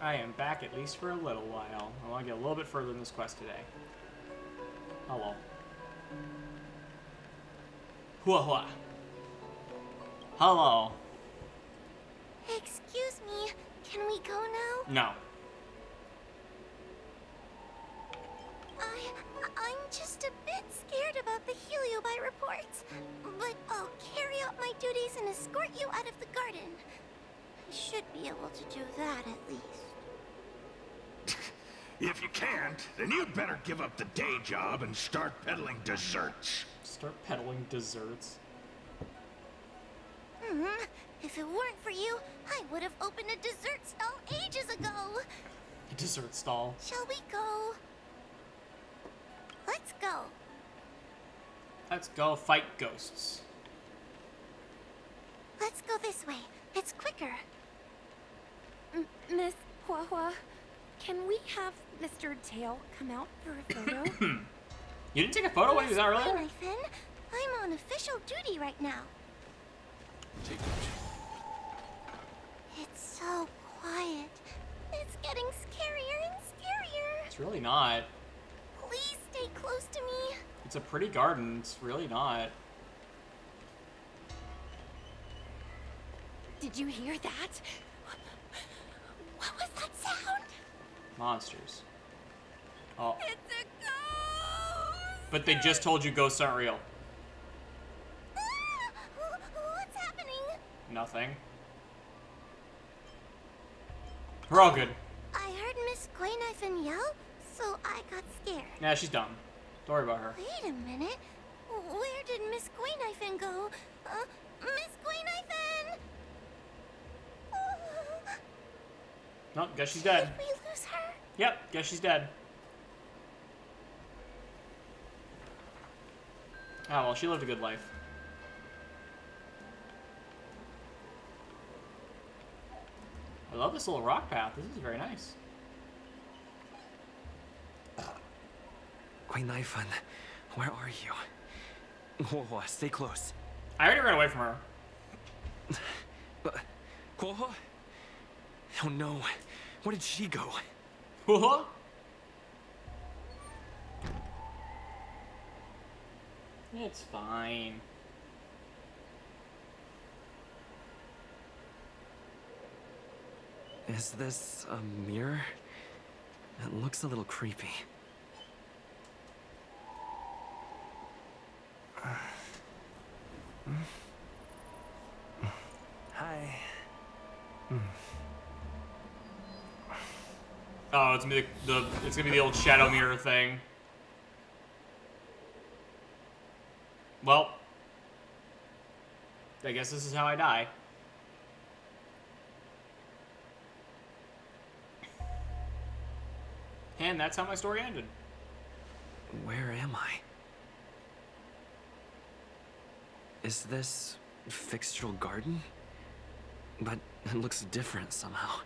I am back at least for a little while. I want to get a little bit further in this quest today. Hello. Hua hua. Hello. Excuse me, can we go now? No. I'm just a bit scared about the Heliobite reports, but I'll carry out my duties and escort you out of the garden. I should be able to do that at least. If you can't, then you'd better give up the day job and start peddling desserts. Start peddling desserts. If it weren't for you, I would have opened a dessert stall ages ago. A dessert stall. Shall we go? Let's go. Let's go fight ghosts. Let's go this way. It's quicker. Miss Hua Hua, can we have Mr. Tail come out for a photo? You didn't take a photo when he was out earlier? Nathan, I'm on official duty right now. Take it. It's so quiet. It's getting scarier and scarier. It's really not. Please stay close to me. It's a pretty garden. It's really not. Did you hear that? What was that sound? Monsters. Oh. It's a ghost! But they just told you ghosts aren't real. What's happening? Nothing. We're all good. I heard Miss Quaynifin yell, so I got scared. Yeah, she's dumb. Don't worry about her. Wait a minute. Where did Miss Quaynifin go? Miss Quaynifin! Nope, guess she's dead. Did we lose her? Yep, guess she's dead. Oh, well, she lived a good life. I love this little rock path. This is very nice. Quaynifin, where are you? Whoa, stay close. I already ran away from her. Quoho? Oh no, where did she go? What? It's fine. Is this a mirror? It looks a little creepy. Hi. Oh, it's gonna be it's gonna be the old shadow mirror thing. Well, I guess this is how I die. And that's how my story ended. Where am I? Is this Fixtural Garden? But it looks different somehow.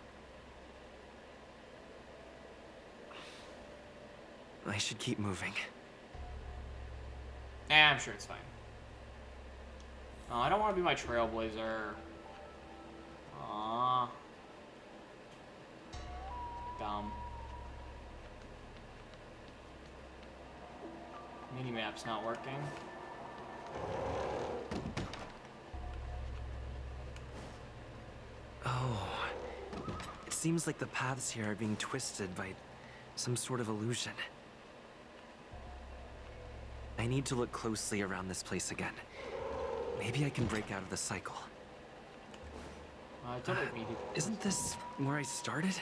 I should keep moving. I'm sure it's fine. Oh, I don't want to be my trailblazer. Aww. Dumb. Minimap's not working. Oh. It seems like the paths here are being twisted by some sort of illusion. I need to look closely around this place again. Maybe I can break out of the cycle. Don't make me do. Isn't this where I started?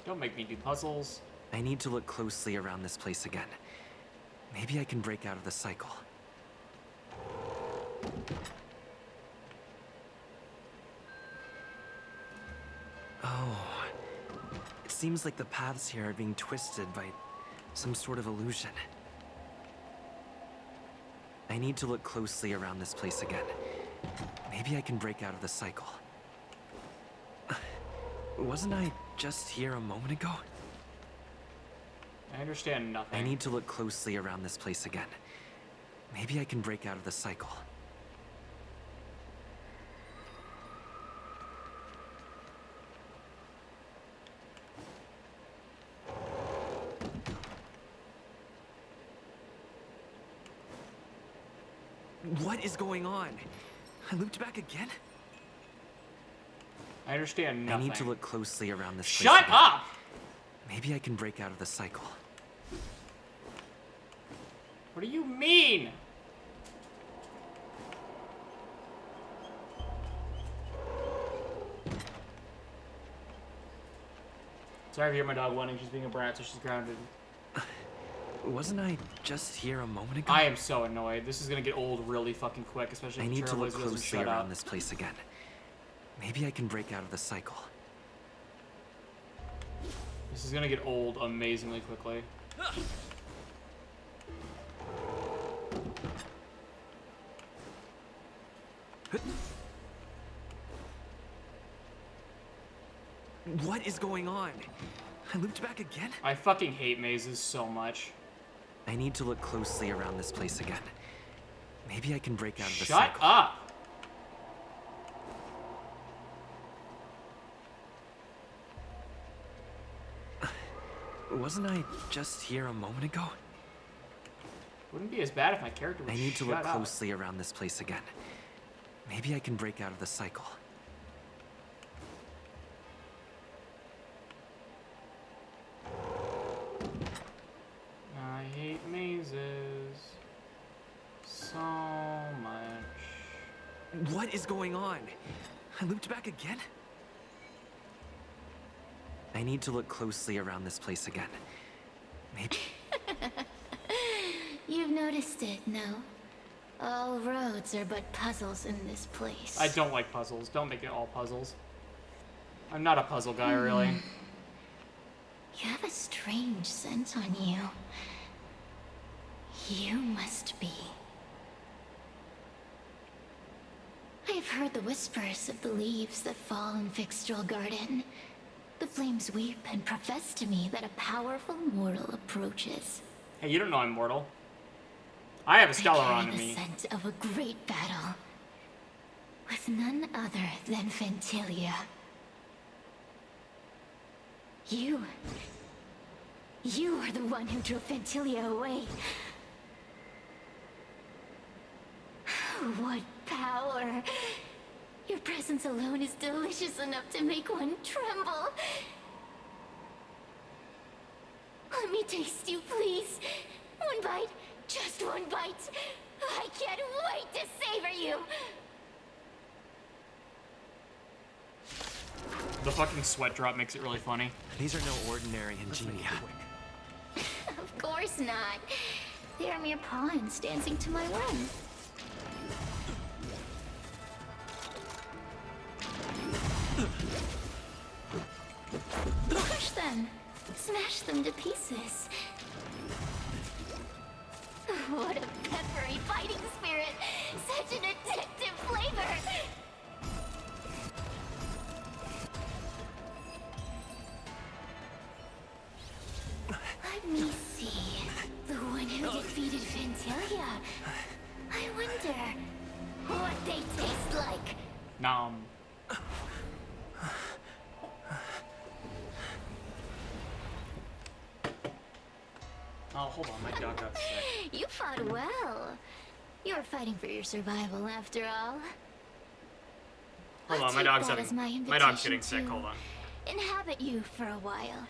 Don't make me do puzzles. I need to look closely around this place again. Maybe I can break out of the cycle. Oh. It seems like the paths here are being twisted by some sort of illusion. I need to look closely around this place again. Maybe I can break out of the cycle. Wasn't I just here a moment ago? I understand nothing. I need to look closely around this place again. Maybe I can break out of the cycle. What is going on? I looped back again? I understand nothing. I need to look closely around this place Shut again. up! Maybe I can break out of the cycle. What do you mean? Sorry if you hear my dog whining. She's being a brat, so she's grounded. Wasn't I just here a moment ago? I am so annoyed. This is gonna get old really fucking quick, especially I if the need to look Trailblazer doesn't closely shut around up. this place again. Maybe I can break out of the cycle. This is gonna get old amazingly quickly. What is going on? I looped back again? I fucking hate mazes so much. I need to look closely around this place again. Maybe I can break out of the Shut cycle. up! Wasn't I just here a moment ago? Wouldn't be as bad if my character would I need to look shut up. closely around this place again. Maybe I can break out of the cycle. I hate mazes so much. What is going on? I looped back again? I need to look closely around this place again. Maybe... You've noticed it, no? All roads are but puzzles in this place. I don't like puzzles. Don't make it all puzzles. I'm not a puzzle guy, really. You have a strange scent on you. You must be. I have heard the whispers of the leaves that fall in Fixtral Garden. The flames weep and profess to me that a powerful mortal approaches. Hey, you don't know I'm mortal. I have a stellar I on carry the me. scent of a great battle with none other than Fentilia. You are the one who drove Fentilia away. What power! Your presence alone is delicious enough to make one tremble. Let me taste you, please. One bite, just one bite. I can't wait to savor you. The fucking sweat drop makes it really funny. These are no ordinary ingenia. Of course not. They are mere pawns dancing to my whim. Crush them. Smash them to pieces. What a peppery fighting spirit! Such an addictive flavor! Let me see. The one who defeated Fentilia. I wonder what they taste like. Nom. Oh, hold on, my dog got sick. You fought well. You're fighting for your survival after all. Hold I'll on, my take dog's that as having... my My dog's getting invitation sick, to hold on. Inhabit you for a while.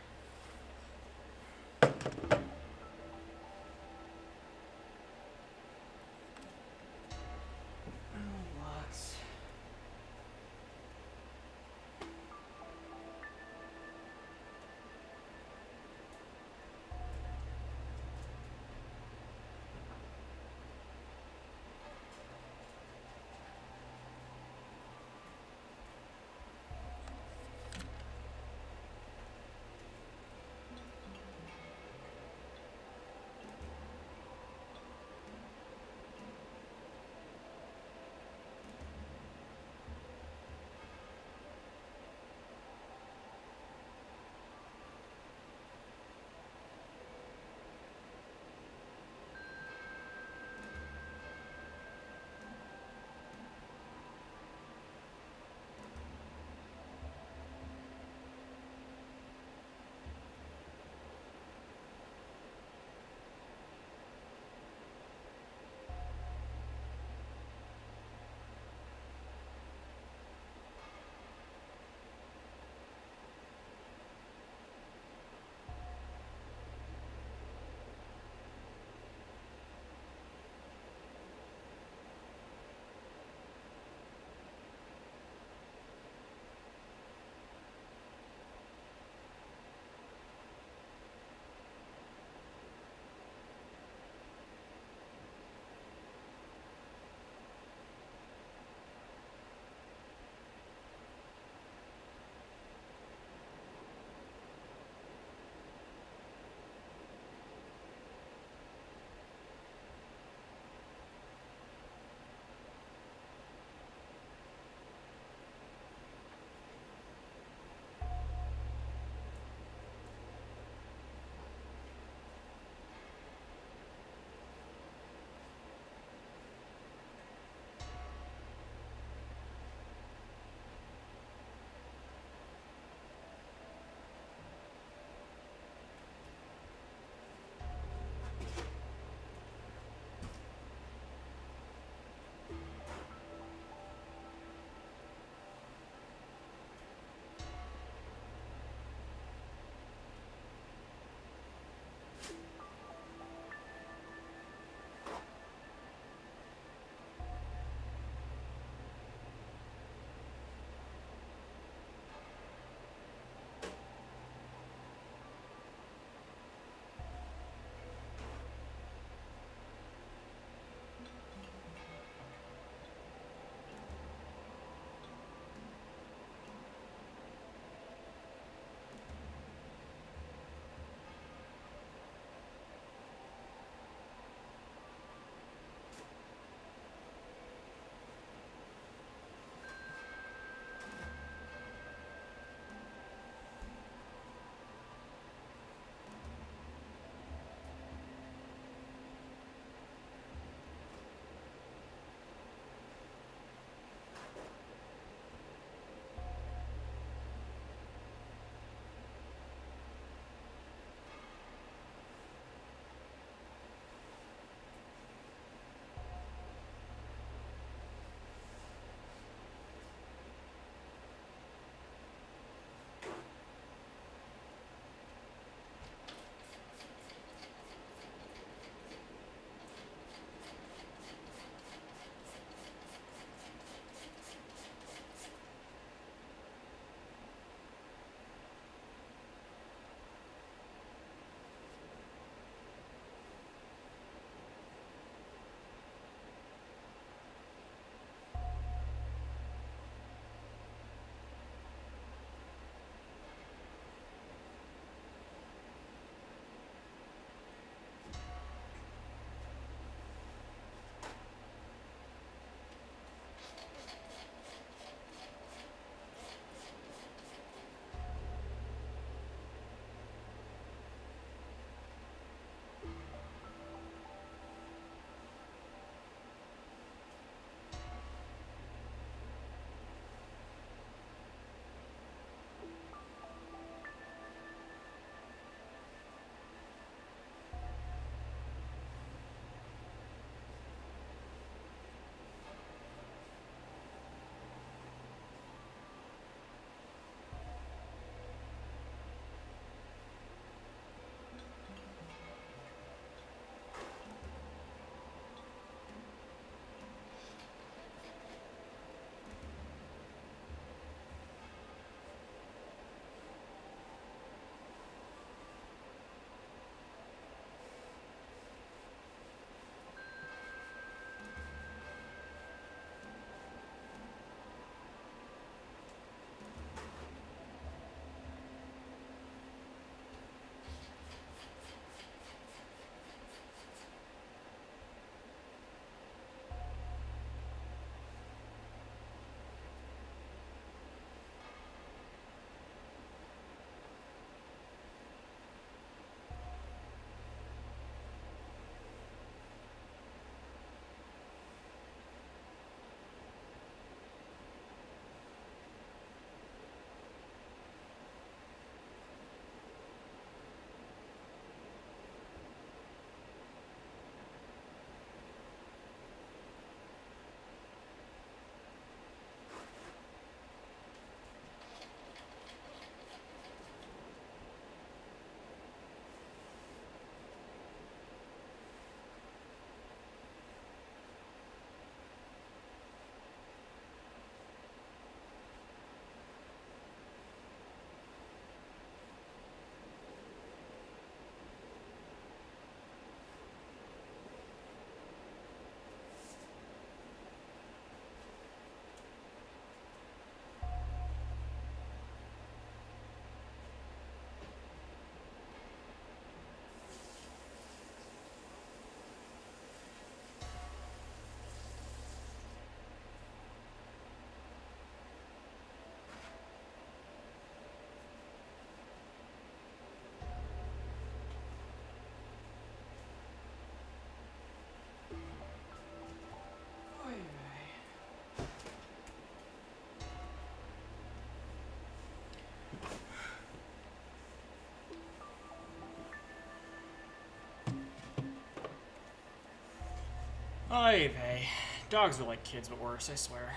Oy vey. Dogs are like kids, but worse, I swear.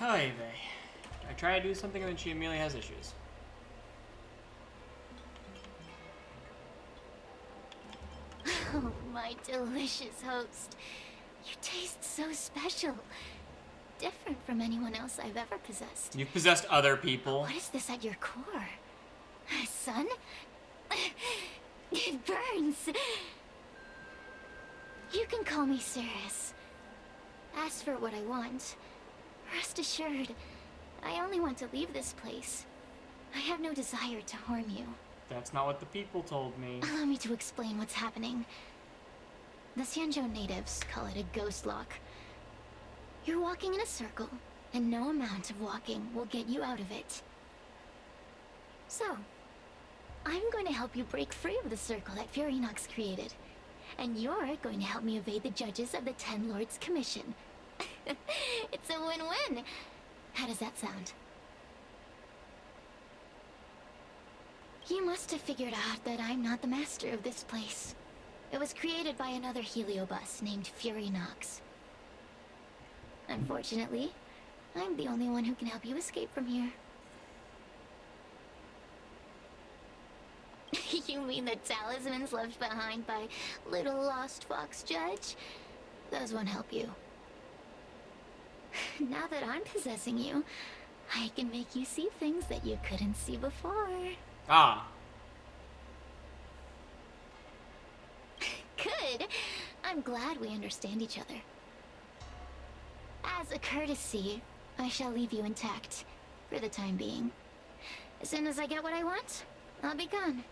Oy vey. I try to do something and then she immediately has issues. Oh, my delicious host. You taste so special. Different from anyone else I've ever possessed. You've possessed other people. What is this at your core? Sun? It burns. You can call me Ceres. Ask for what I want. Rest assured, I only want to leave this place. I have no desire to harm you. That's not what the people told me. Allow me to explain what's happening. The Xianzhou natives call it a ghost lock. You're walking in a circle, and no amount of walking will get you out of it. So, I'm going to help you break free of the circle that Furinox created. And you're going to help me evade the judges of the Ten Lords Commission. It's a win-win. How does that sound? You must have figured out that I'm not the master of this place. It was created by another heliobus named Furinox. Unfortunately, I'm the only one who can help you escape from here. You mean the talismans left behind by little lost fox judge? Those won't help you. Now that I'm possessing you, I can make you see things that you couldn't see before. Ah. Good. I'm glad we understand each other. As a courtesy, I shall leave you intact, for the time being. As soon as I get what I want, I'll be gone.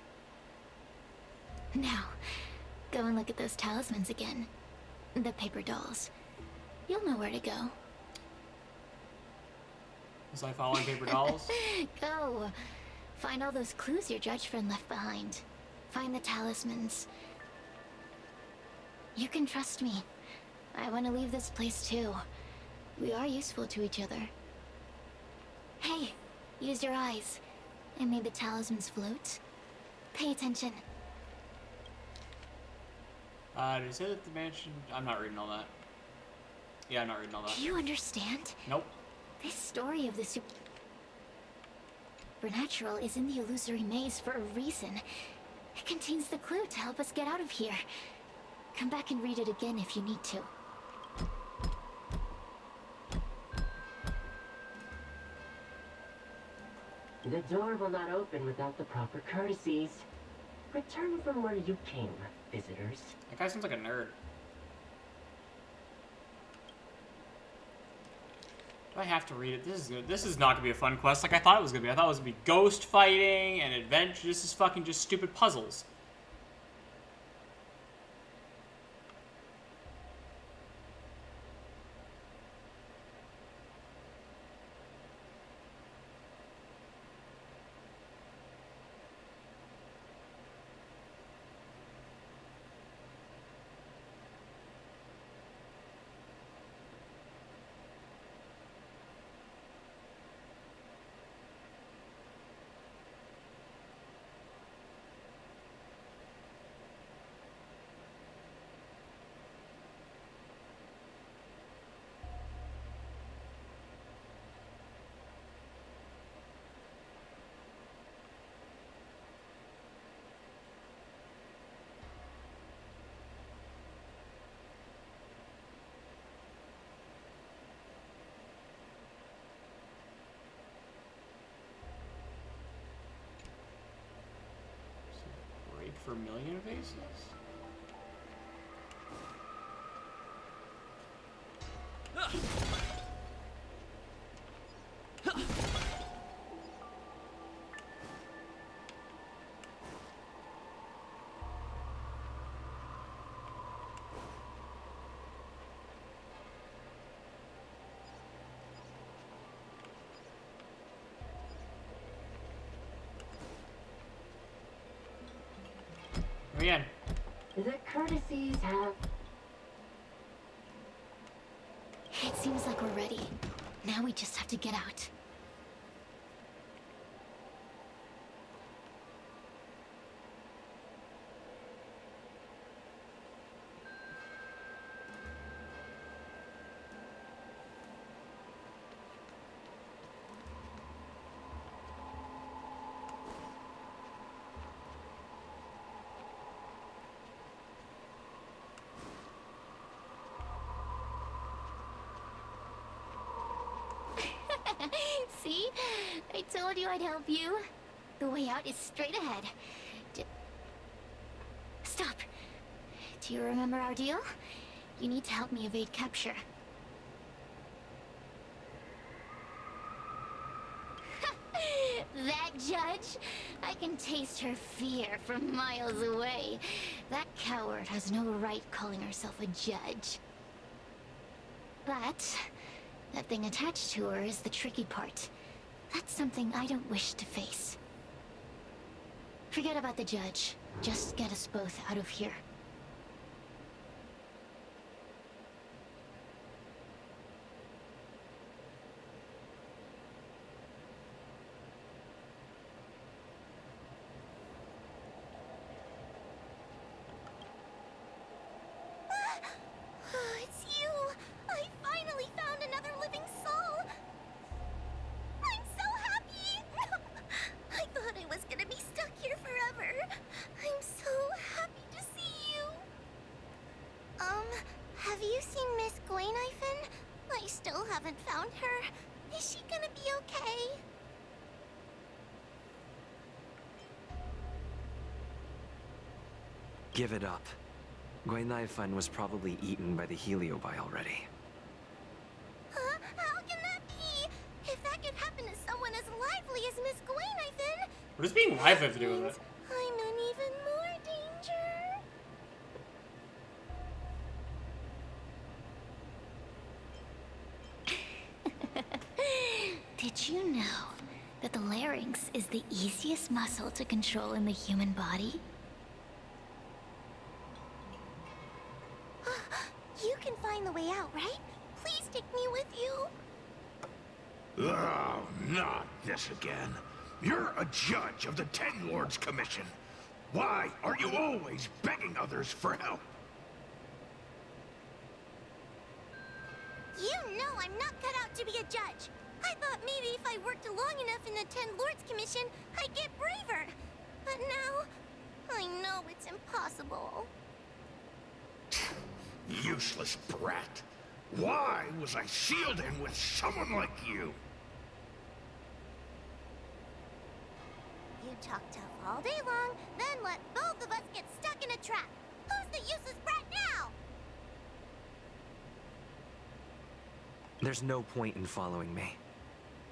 Now, go and look at those talismans again. The paper dolls. You'll know where to go. Was I following paper dolls? Go. Find all those clues your judge friend left behind. Find the talismans. You can trust me. I want to leave this place too. We are useful to each other. Hey, use your eyes. I made the talismans float. Pay attention. Did it say that the mansion... I'm not reading all that. Yeah, I'm not reading all that. Do you understand? Nope. This story of the supernatural is in the illusory maze for a reason. It contains the clue to help us get out of here. Come back and read it again if you need to. The door will not open without the proper courtesies. Return from where you came, visitors. That guy seems like a nerd. Do I have to read it? This is good. This is not gonna be a fun quest like I thought it was gonna be. I thought it was gonna be ghost fighting and adventure. This is fucking just stupid puzzles. Break for a million vases? Again. The courtesies have... It seems like we're ready. Now we just have to get out. See? I told you I'd help you. The way out is straight ahead. Stop. Do you remember our deal? You need to help me evade capture. That judge? I can taste her fear from miles away. That coward has no right calling herself a judge. But that thing attached to her is the tricky part. That's something I don't wish to face. Forget about the judge. Just get us both out of here. It's you! I finally found another living soul! I'm so happy! I thought I was gonna be stuck here forever. I'm so happy to see you. Have you seen Miss Gwayniphen? I still haven't found her. Is she gonna be okay? Give it up. Gwayniphen was probably eaten by the heliobi already. Huh? How can that be? If that could happen to someone as lively as Miss Gwayniphen, What does being live have to do with means it? I'm in even more danger. Did you know that the larynx is the easiest muscle to control in the human body? You can find the way out, right? Please take me with you. Oh, not this again. You're a judge of the Ten Lords Commission. Why are you always begging others for help? You know I'm not cut out to be a judge. I thought maybe if I worked long enough in the Ten Lords Commission, I'd get braver. But now, I know it's impossible. Useless brat. Why was I sealed in with someone like you? You talk tough all day long, then let both of us get stuck in a trap. Who's the useless brat now? There's no point in following me.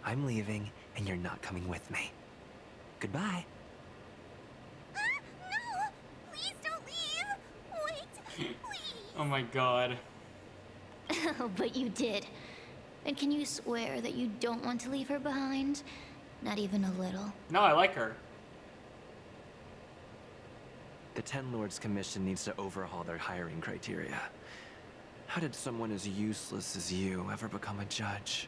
I'm leaving, and you're not coming with me. Goodbye. No! Please don't leave! Wait, please! Oh my god. Oh, but you did. And can you swear that you don't want to leave her behind? Not even a little. No, I like her. The Ten Lords Commission needs to overhaul their hiring criteria. How did someone as useless as you ever become a judge?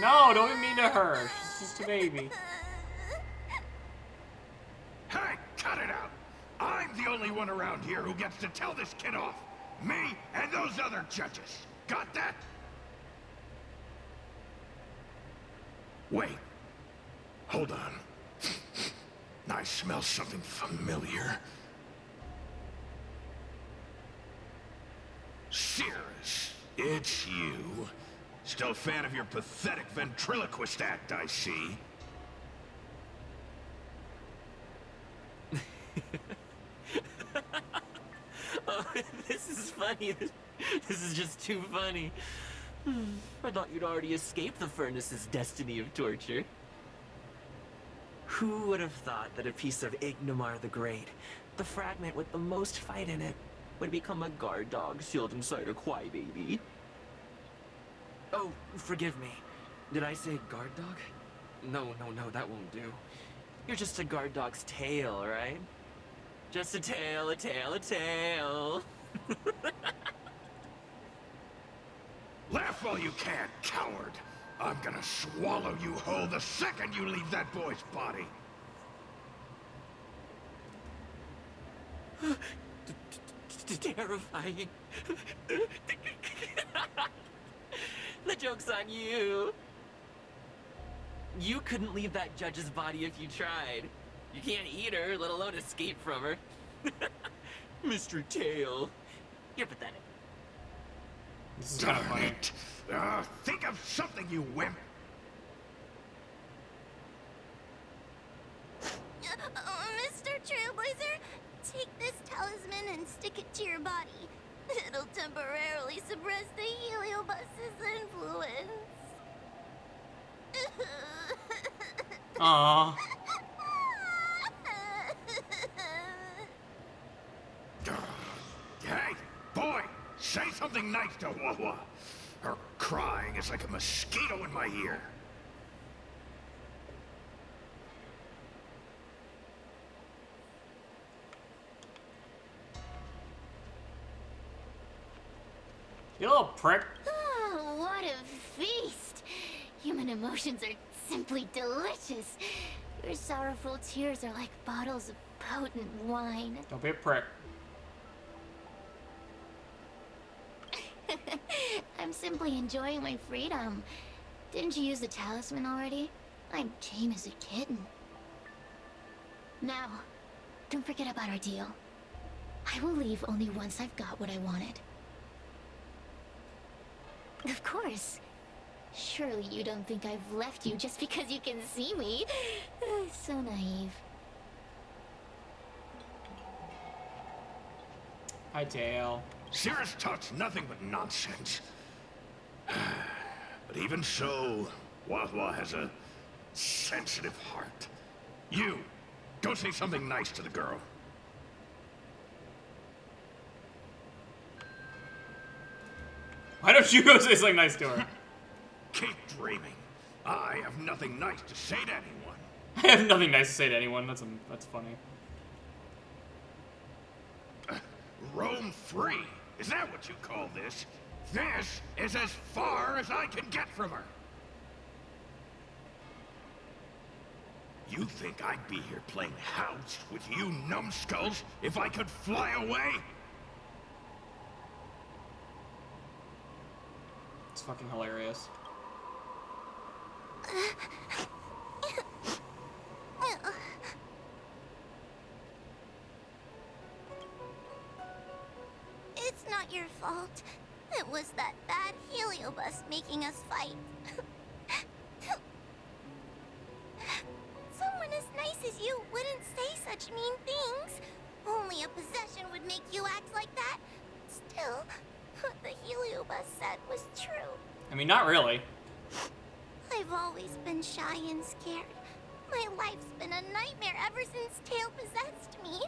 No, don't be mean to her. She's just a baby. Hey, cut it out! I'm the only one around here who gets to tell this kid off. Me and those other judges. Got that? Wait. Hold on. I smell something familiar. Cirrus, it's you. Still a fan of your pathetic ventriloquist act, I see. Oh, this is funny. This is just too funny. I thought you'd already escaped the furnace's destiny of torture. Who would have thought that a piece of Ignomar the Great, the fragment with the most fight in it, would become a guard dog sealed inside a crybaby? Oh, forgive me. Did I say guard dog? No, that won't do. You're just a guard dog's tail, right? Just a tail, a tail, a tail. Laugh all you can, coward. I'm gonna swallow you whole the second you leave that boy's body. Terrifying. The joke's on you. You couldn't leave that judge's body if you tried. You can't eat her, let alone escape from her. Mr. Tail. You're pathetic. This is kind of Darn funny. it. Think of something, you wimp. Mr. Trailblazer, take this talisman and stick it to your body. It'll temporarily suppress the Heliobus's influence. Aww. Hey, boy, say something nice to Wawa. Her crying is like a mosquito in my ear. You little prick. Oh, what a feast! Human emotions are simply delicious. Your sorrowful tears are like bottles of potent wine. Don't be a prick. I'm simply enjoying my freedom. Didn't you use the talisman already? I'm tame as a kitten. Now, don't forget about our deal. I will leave only once I've got what I wanted. Of course. Surely you don't think I've left you just because you can see me. So naive. Hi, Tail. Cirrus talks nothing but nonsense. But even so, Wawa has a sensitive heart. You, go say something nice to the girl. Why don't you go say something nice to her? Keep dreaming. I have nothing nice to say to anyone. I have nothing nice to say to anyone. That's funny. Roam free. Is that what you call this? This is as far as I can get from her. You think I'd be here playing house with you numbskulls if I could fly away? It's fucking hilarious. It's not your fault. It was that bad Heliobus making us fight. Someone as nice as you wouldn't say such mean things. Only a possession would make you act like that. Still, what the Heliobus said was true. I mean, not really. I've always been shy and scared. My life's been a nightmare ever since Tail possessed me.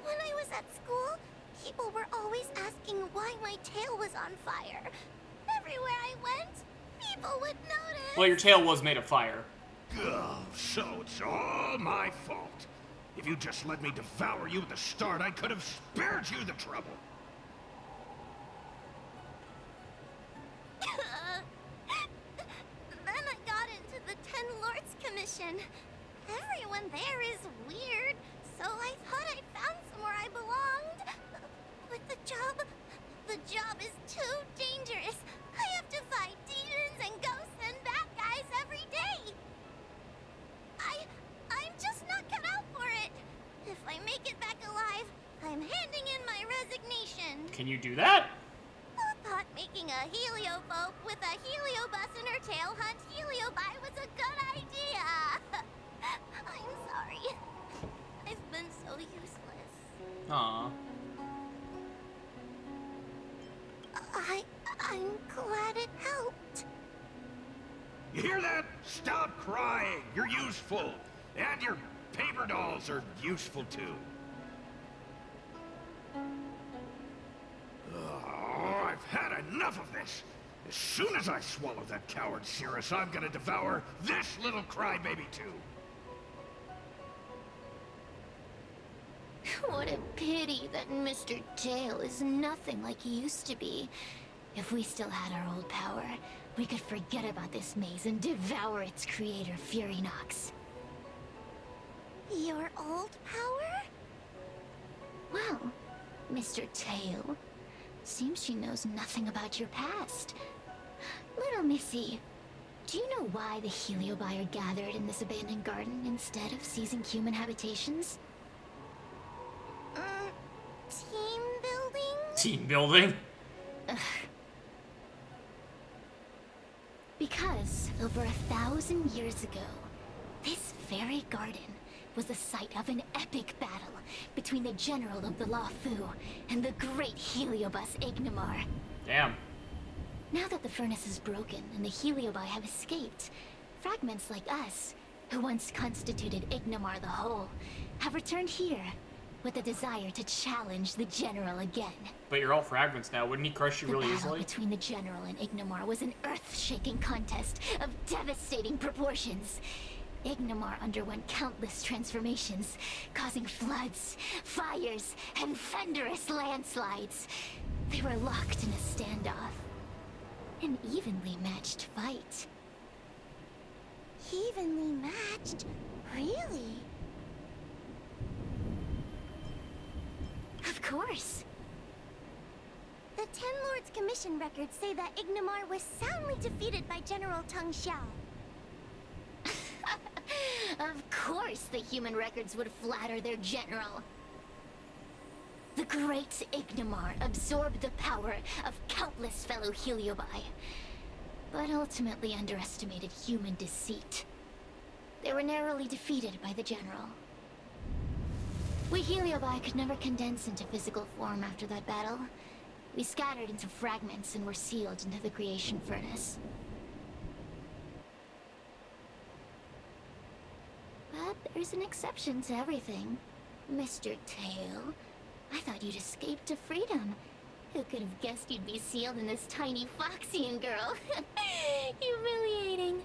When I was at school, people were always asking why my tail was on fire. Everywhere I went, people would notice. Well, your tail was made of fire. Oh, so it's all my fault. If you just let me devour you at the start, I could have spared you the trouble. Then I got into the Ten Lords Commission. Everyone there is weird, so I thought I found somewhere I belonged. But the job is too dangerous. I have to fight demons and ghosts and bad guys every day. I'm just not cut out for it. If I make it back alive, I'm handing in my resignation. Can you do that? Who thought making a heliophobe with a heliobus in her tail hunt heliobi was a good idea? I'm sorry. I've been so useless. Aw. I'm glad it helped. You hear that? Stop crying. You're useful. And your paper dolls are useful too. Oh, I've had enough of this. As soon as I swallow that coward Cirrus, I'm gonna devour this little crybaby too. What a pity that Mr. Tail is nothing like he used to be. If we still had our old power, we could forget about this maze and devour its creator, Furynox. Your old power? Well, Mr. Tail, seems she knows nothing about your past. Little Missy, do you know why the Heliobi are gathered in this abandoned garden instead of seizing human habitations? Team building? Team building? Because over 1,000 years ago, this very garden was the site of an epic battle between the general of the Lafu and the great Heliobus Ignamar. Damn. Now that the furnace is broken and the Heliobi have escaped, fragments like us, who once constituted Ignamar the Whole, have returned here with the desire to challenge the general again. But you're all fragments now. Wouldn't he crush you The really battle easily? between the general and Ignamar was an earth-shaking contest of devastating proportions. Ignamar underwent countless transformations, causing floods, fires, and thunderous landslides. They were locked in a standoff. An evenly matched fight. Evenly matched? Really? Of course. The Ten Lords Commission records say that Ignamar was soundly defeated by General Teng Xiao. Of course the human records would flatter their general. The great Ignamar absorbed the power of countless fellow Heliobi, but ultimately underestimated human deceit. They were narrowly defeated by the general. We Heliobi could never condense into physical form after that battle. We scattered into fragments and were sealed into the creation furnace. But there's an exception to everything, Mr. Tail. I thought you'd escaped to freedom. Who could have guessed you'd be sealed in this tiny Foxian girl? Humiliating.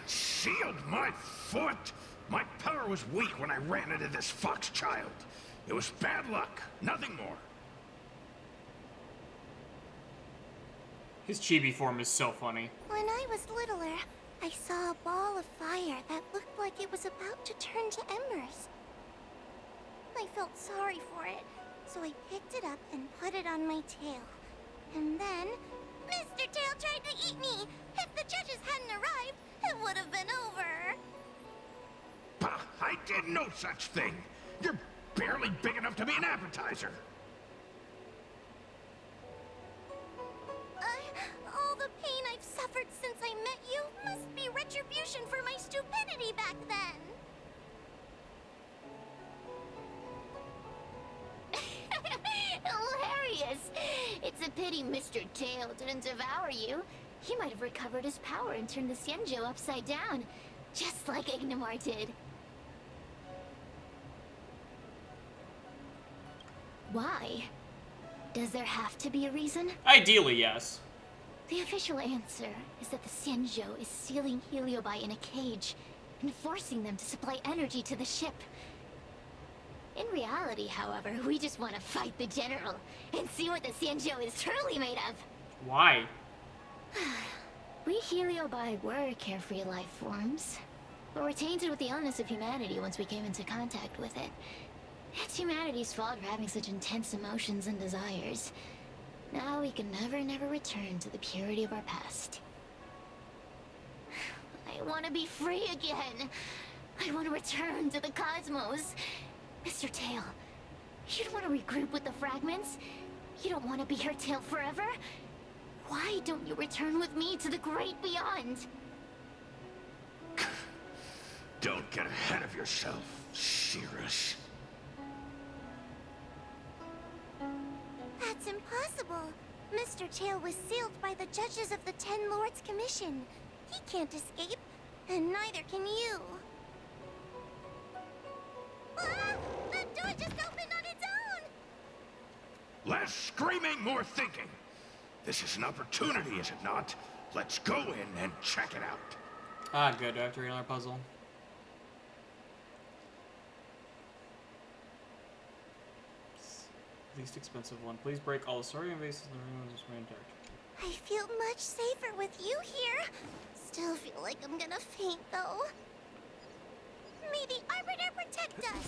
Sealed my foot? My power was weak when I ran into this fox child. It was bad luck, nothing more. His chibi form is so funny. When I was littler, I saw a ball of fire that looked like it was about to turn to embers. I felt sorry for it, so I picked it up and put it on my tail. And then, Mr. Tail tried to eat me! If the judges hadn't arrived, it would have been over. Bah, I did no such thing. You're barely big enough to be an appetizer. All the pain I've suffered since I met you must be retribution for my stupidity back then. Hilarious! It's a pity Mr. Tail didn't devour you. He might have recovered his power and turned the Xianzhou upside down, just like Ignamar did. Why? Does there have to be a reason? Ideally, yes. The official answer is that the Xianzhou is sealing Heliobi in a cage and forcing them to supply energy to the ship. In reality, however, we just want to fight the general and see what the Xianzhou is truly made of. Why? We Heliobi were carefree life forms, but were tainted with the illness of humanity once we came into contact with it. It's humanity's fault for having such intense emotions and desires. Now we can never return to the purity of our past. I want to be free again. I want to return to the cosmos. Mr. Tail, you don't want to regroup with the fragments? You don't want to be her tail forever? Why don't you return with me to the great beyond? Don't get ahead of yourself, Cirrus. That's impossible. Mr. Tail was sealed by the judges of the Ten Lords Commission. He can't escape, and neither can you. Ah! The door just opened on its own! Less screaming, more thinking. This is an opportunity, is it not? Let's go in and check it out. Ah, good. Do I have to read another puzzle? Least expensive one. Please break all the sodium bases in the room and just remain intact. I feel much safer with you here. Still feel like I'm gonna faint, though. May the Arbiter protect us!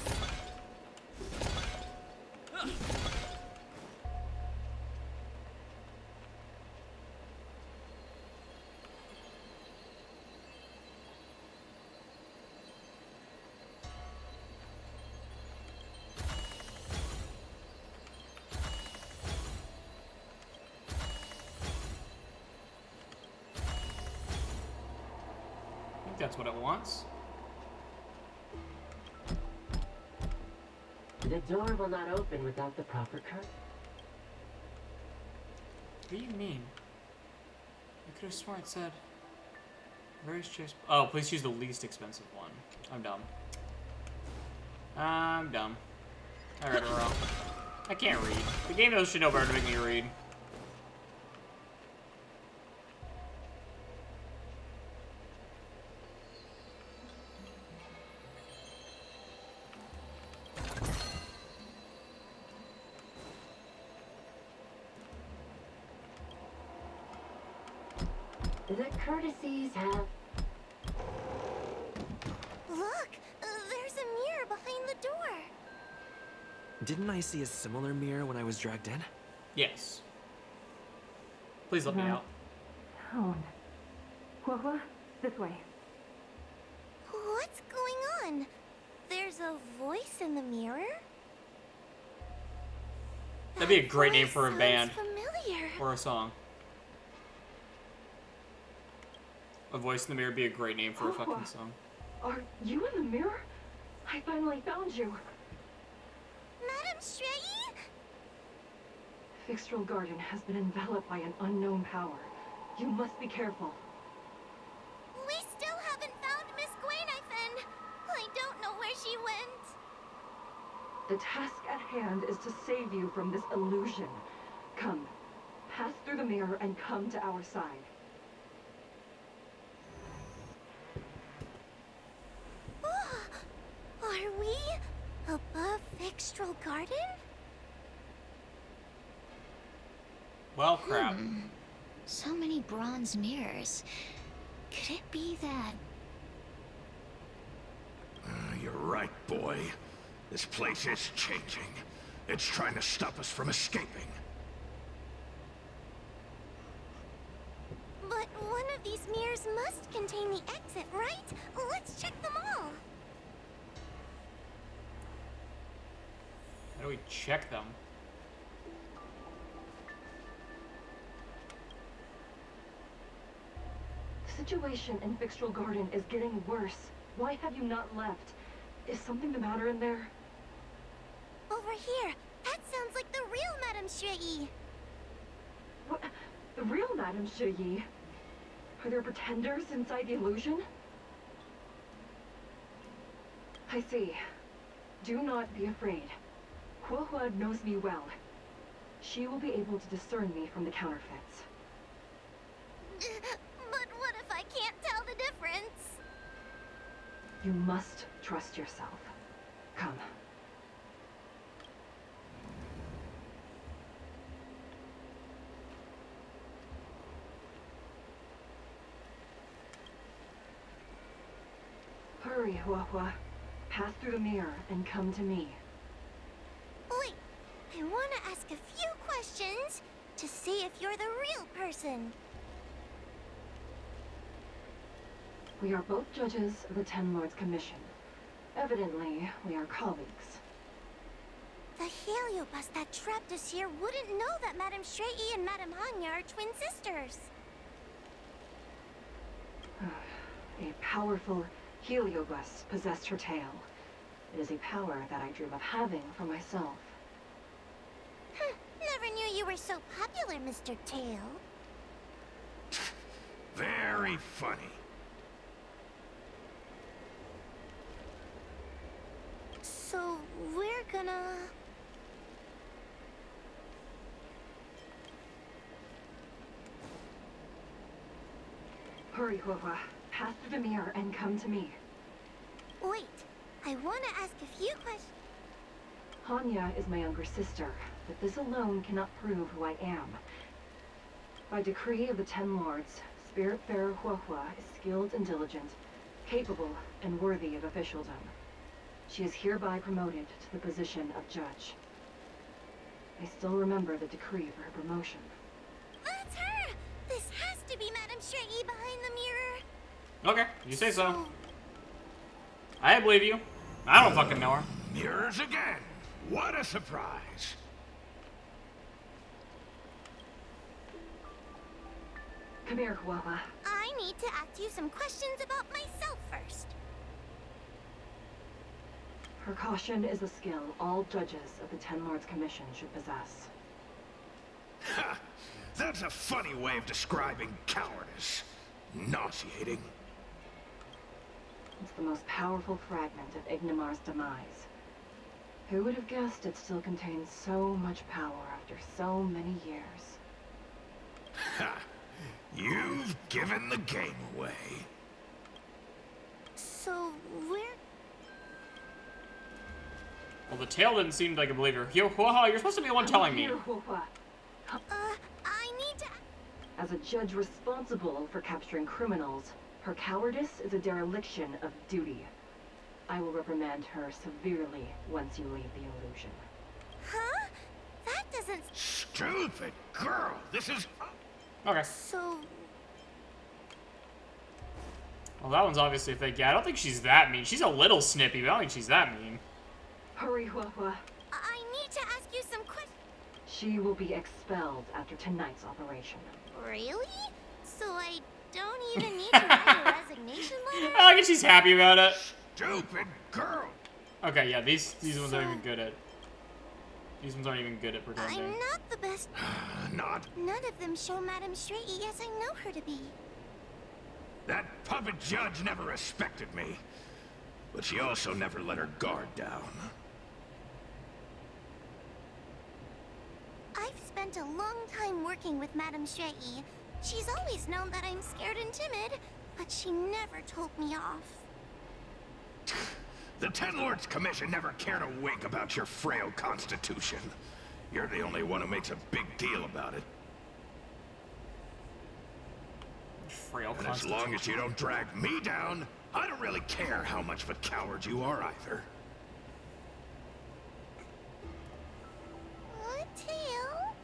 that's what it wants. The door will not open without the proper code. What do you mean? I could have sworn it said various chase. Oh, please choose the least expensive one. I'm dumb. I'm dumb. I read it wrong. I can't read. The game knows should know better to make me read. The courtesies have... Look, there's a mirror behind the door. Didn't I see a similar mirror when I was dragged in? Yes. Please let me out. Tone. Hua, this way. What's going on? There's a voice in the mirror? That'd be a That great name voice for a sounds band. familiar. Or a song. A voice in the mirror would be a great name for a fucking song. Are you in the mirror? I finally found you. Madam Shrey? Fixtral Garden has been enveloped by an unknown power. You must be careful. We still haven't found Miss Gwainithen. I don't know where she went. The task at hand is to save you from this illusion. Come, pass through the mirror and come to our side. Are we above Fixtral Garden? Well, crap. So many bronze mirrors. Could it be that... You're right, boy. This place is changing. It's trying to stop us from escaping. But one of these mirrors must contain the exit, right? Let's check them all. How do we check them? The situation in Fixtral Garden is getting worse. Why have you not left? Is something the matter in there? Over here. That sounds like the real Madame Shrey. What? The real Madame Shuyi? Are there pretenders inside the illusion? I see. Do not be afraid. Huohua knows me well. She will be able to discern me from the counterfeits. But what if I can't tell the difference? You must trust yourself. Come. Hurry, Huohua. Pass through the mirror and come to me. Wait, I want to ask a few questions to see if you're the real person. We are both judges of the Ten Lords Commission. Evidently, we are colleagues. The heliobus that trapped us here wouldn't know that Madame Shrey and Madame Hanya are twin sisters. A powerful heliobus possessed her tail. It is a power that I dream of having for myself. Never knew you were so popular, Mr. Tail. Very funny. So, we're gonna... Hurry, Huohua. Pass through the mirror and come to me. Wait, I want to ask a few questions. Hanya is my younger sister, but this alone cannot prove who I am. By decree of the Ten Lords, Spiritfarer Huohua is skilled and diligent, capable and worthy of officialdom. She is hereby promoted to the position of judge. I still remember the decree for her promotion. That's her! This has to be Madame Shrey behind the mirror. Okay, you say so. I believe you. I don't fucking know her. Mirrors again. What a surprise. Come here, Huohua. I need to ask you some questions about myself first. Precaution is a skill all judges of the Ten Lords Commission should possess. Ha! That's a funny way of describing cowardice. Nauseating. It's the most powerful fragment of Ignimar's demise. Who would have guessed it still contains so much power after so many years? Ha! You've given the game away. So, where... Well, the tail didn't seem like a believer. You're supposed to be the one telling me. Here, Huohua. I need to... As a judge responsible for capturing criminals, her cowardice is a dereliction of duty. I will reprimand her severely once you leave the illusion. Huh? That doesn't... Stupid girl! This is... Okay. So... Well, that one's obviously a fake. Yeah, I don't think she's that mean. She's a little snippy, but I don't think she's that mean. Hurry, Huohua. I need to ask you some questions. She will be expelled after tonight's operation. Really? So I don't even need to write a resignation letter? I guess she's happy about it. Stupid girl! Okay, yeah, these ones aren't even good at... These ones aren't even good at pretending. I'm not the best. Not. None of them show Madame Straighty as I know her to be. That puppet judge never respected me. But she also never let her guard down. I've spent a long time working with Madame Straighty. She's always known that I'm scared and timid, but she never told me off. The Ten Lords Commission never cared a wink about your frail constitution. You're the only one who makes a big deal about it. Frail And as long as you don't drag me down, I don't really care how much of a coward you are either. What, Tail?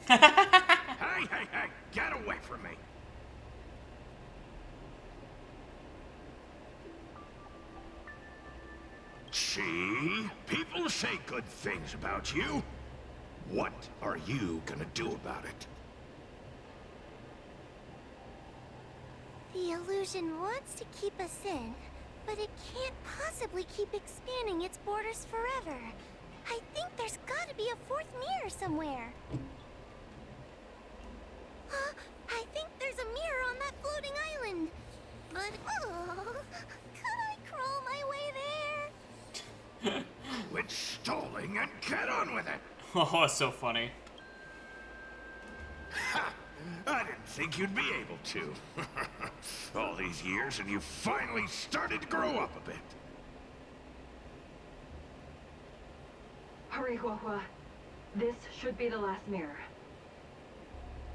Hey, hey, hey! Get away from me! See? People say good things about you. What are you gonna do about it? The illusion wants to keep us in, but it can't possibly keep expanding its borders forever. I think there's gotta be a fourth mirror somewhere. I think there's a mirror on that floating island. But, could I crawl my way there? Quit stalling and get on with it! Oh, that's so funny. Ha! I didn't think you'd be able to. All these years and you finally started to grow up a bit. Hurry, Huohua. This should be the last mirror.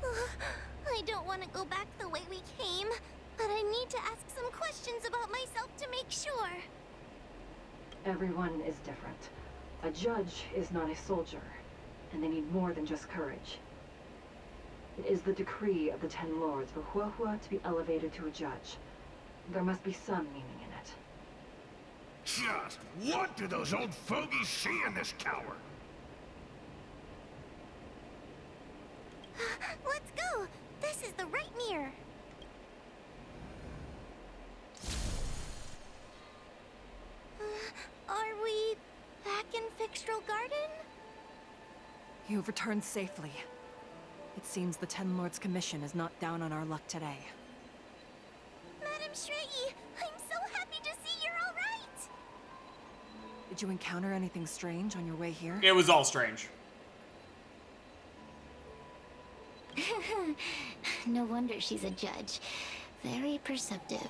I don't want to go back the way we came, but I need to ask some questions about myself to make sure. Everyone is different. A judge is not a soldier, and they need more than just courage. It is the decree of the Ten Lords for Huohua to be elevated to a judge. There must be some meaning in it. Just what do those old fogies see in this coward? Let's go! This is the right mirror. Are we back in Fixtral Garden? You've returned safely. It seems the Ten Lords Commission is not down on our luck today. Madame Straighty, I'm so happy to see you're all right! Did you encounter anything strange on your way here? It was all strange. No wonder she's a judge. Very perceptive.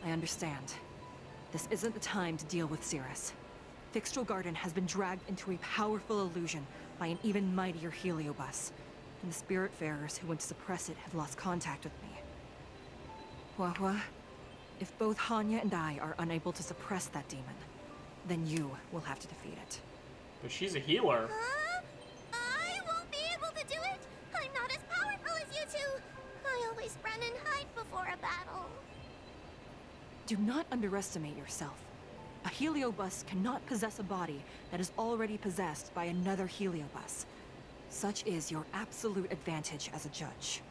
I understand. This isn't the time to deal with Cirrus. Fixtral Garden has been dragged into a powerful illusion by an even mightier heliobus, and the Spiritfarers who went to suppress it have lost contact with me. Huohua, if both Hanya and I are unable to suppress that demon, then you will have to defeat it. But she's a healer. Huh? I won't be able to do it! I'm not as powerful as you two! I always run and hide before a battle. Do not underestimate yourself. A heliobus cannot possess a body that is already possessed by another heliobus. Such is your absolute advantage as a judge.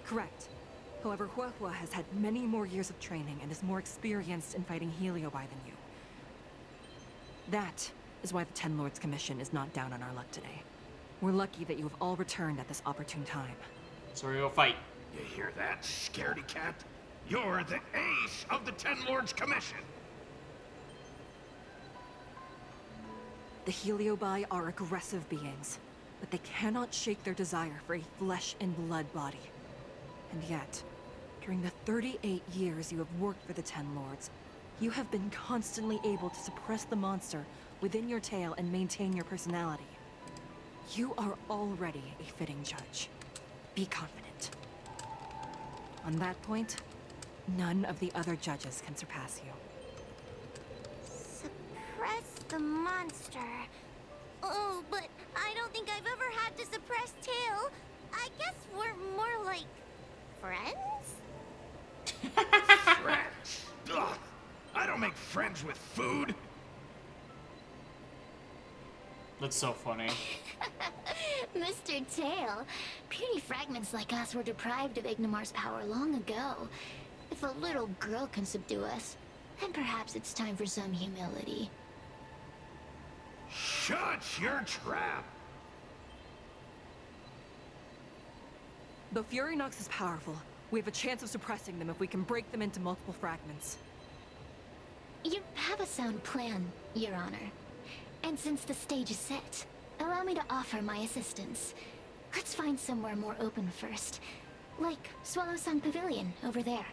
Correct. However, Huahua has had many more years of training and is more experienced in fighting Heliobi than you. That is why the Ten Lords Commission is not down on our luck today. We're lucky that you have all returned at this opportune time. So we go fight. You hear that, scaredy cat? You're the ace of the Ten Lords Commission. The Heliobi are aggressive beings, but they cannot shake their desire for a flesh and blood body. And yet, during the 38 years you have worked for the Ten Lords, you have been constantly able to suppress the monster within your tail and maintain your personality. You are already a fitting judge. Be confident. On that point, none of the other judges can surpass you. Suppress the monster. Oh, but I don't think I've ever had to suppress Tail. I guess we're more like friends? Friends? Ugh. I don't make friends with food. That's so funny. Mr. Tail, puny fragments like us were deprived of Ignimar's power long ago. If a little girl can subdue us, then perhaps it's time for some humility. Shut your trap. Though Fury Nox is powerful, we have a chance of suppressing them if we can break them into multiple fragments. You have a sound plan, Your Honor. And since the stage is set, allow me to offer my assistance. Let's find somewhere more open first. Like Swallow Sun Pavilion, over there.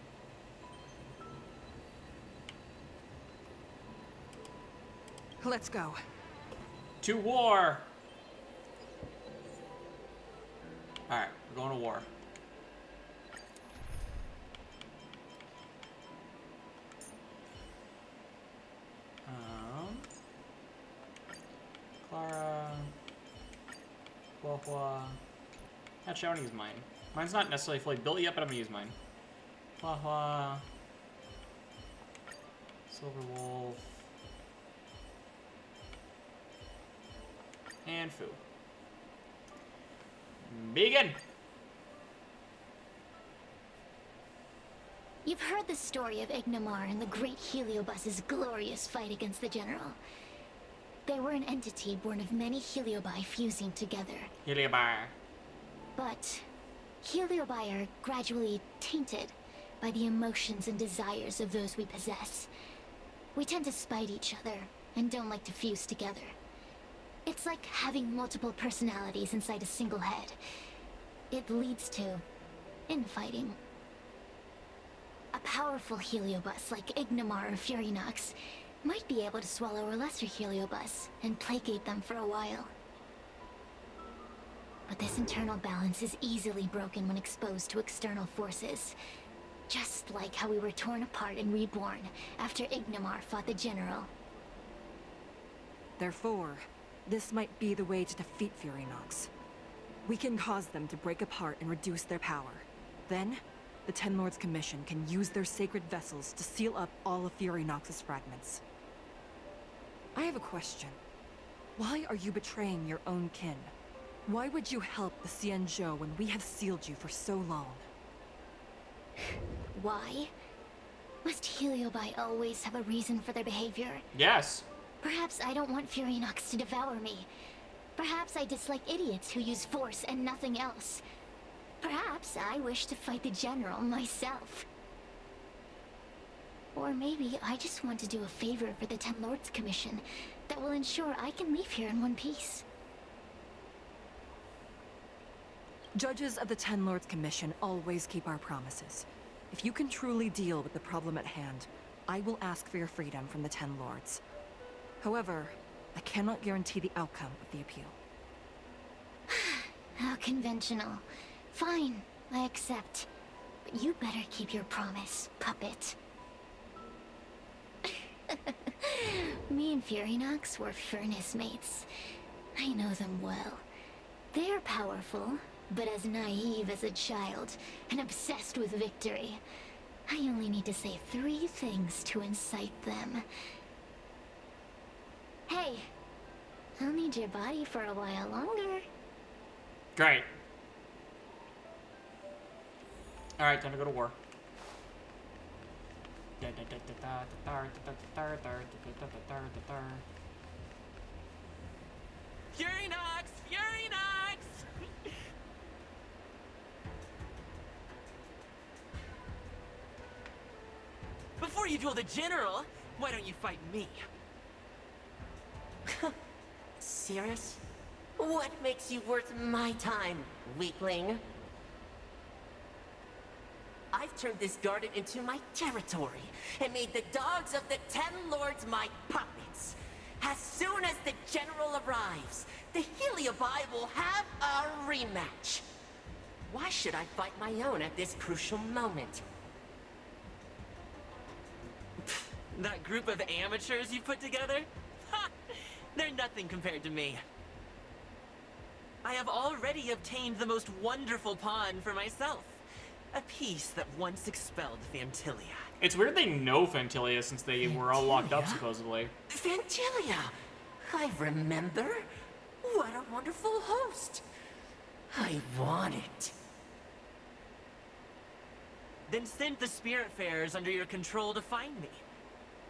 Let's go. To war! Alright, we're going to war. Clara... Huahua... Actually, I want to use mine. Mine's not necessarily fully built yet, but I'm going to use mine. Huahua... Silver Wolf... And Fu. Begin! You've heard the story of Ignimar and the great Heliobus's glorious fight against the General. They were an entity born of many Heliobi fusing together. Heliobi. But Heliobi are gradually tainted by the emotions and desires of those we possess. We tend to spite each other and don't like to fuse together. It's like having multiple personalities inside a single head. It leads to infighting. A powerful Heliobus like Ignimar or Fury Nox might be able to swallow a lesser Heliobus and placate them for a while. But this internal balance is easily broken when exposed to external forces. Just like how we were torn apart and reborn after Ignimar fought the General. Therefore, this might be the way to defeat Fury Nox. We can cause them to break apart and reduce their power. Then, the Ten Lords Commission can use their sacred vessels to seal up all of Fury Nox's fragments. I have a question. Why are you betraying your own kin? Why would you help the Xianzhou when we have sealed you for so long? Why? Must Heliobi always have a reason for their behavior? Yes. Perhaps I don't want Fury Nox to devour me. Perhaps I dislike idiots who use force and nothing else. Perhaps I wish to fight the General myself. Or maybe I just want to do a favor for the Ten Lords Commission that will ensure I can leave here in one piece. Judges of the Ten Lords Commission always keep our promises. If you can truly deal with the problem at hand, I will ask for your freedom from the Ten Lords. However, I cannot guarantee the outcome of the appeal. How conventional. Fine, I accept. But you better keep your promise, puppet. Me and Fury Nox were furnace mates. I know them well. They're powerful, but as naive as a child, and obsessed with victory. I only need to say 3 things to incite them. Hey, I'll need your body for a while longer. Great. Alright, time to go to war. Furynox! Furynox! Before you duel the general, why don't you fight me? Cirrus? What makes you worth my time, weakling? I've turned this garden into my territory and made the dogs of the Ten Lords my puppets. As soon as the general arrives, the Heliobi will have a rematch. Why should I fight my own at this crucial moment? That group of amateurs you put together? Ha! They're nothing compared to me. I have already obtained the most wonderful pawn for myself. A piece that once expelled Fantilia. It's weird they know Fantilia since they were all locked up, supposedly. Fantilia! I remember. What a wonderful host. I want it. Then send the Spiritfarers under your control to find me.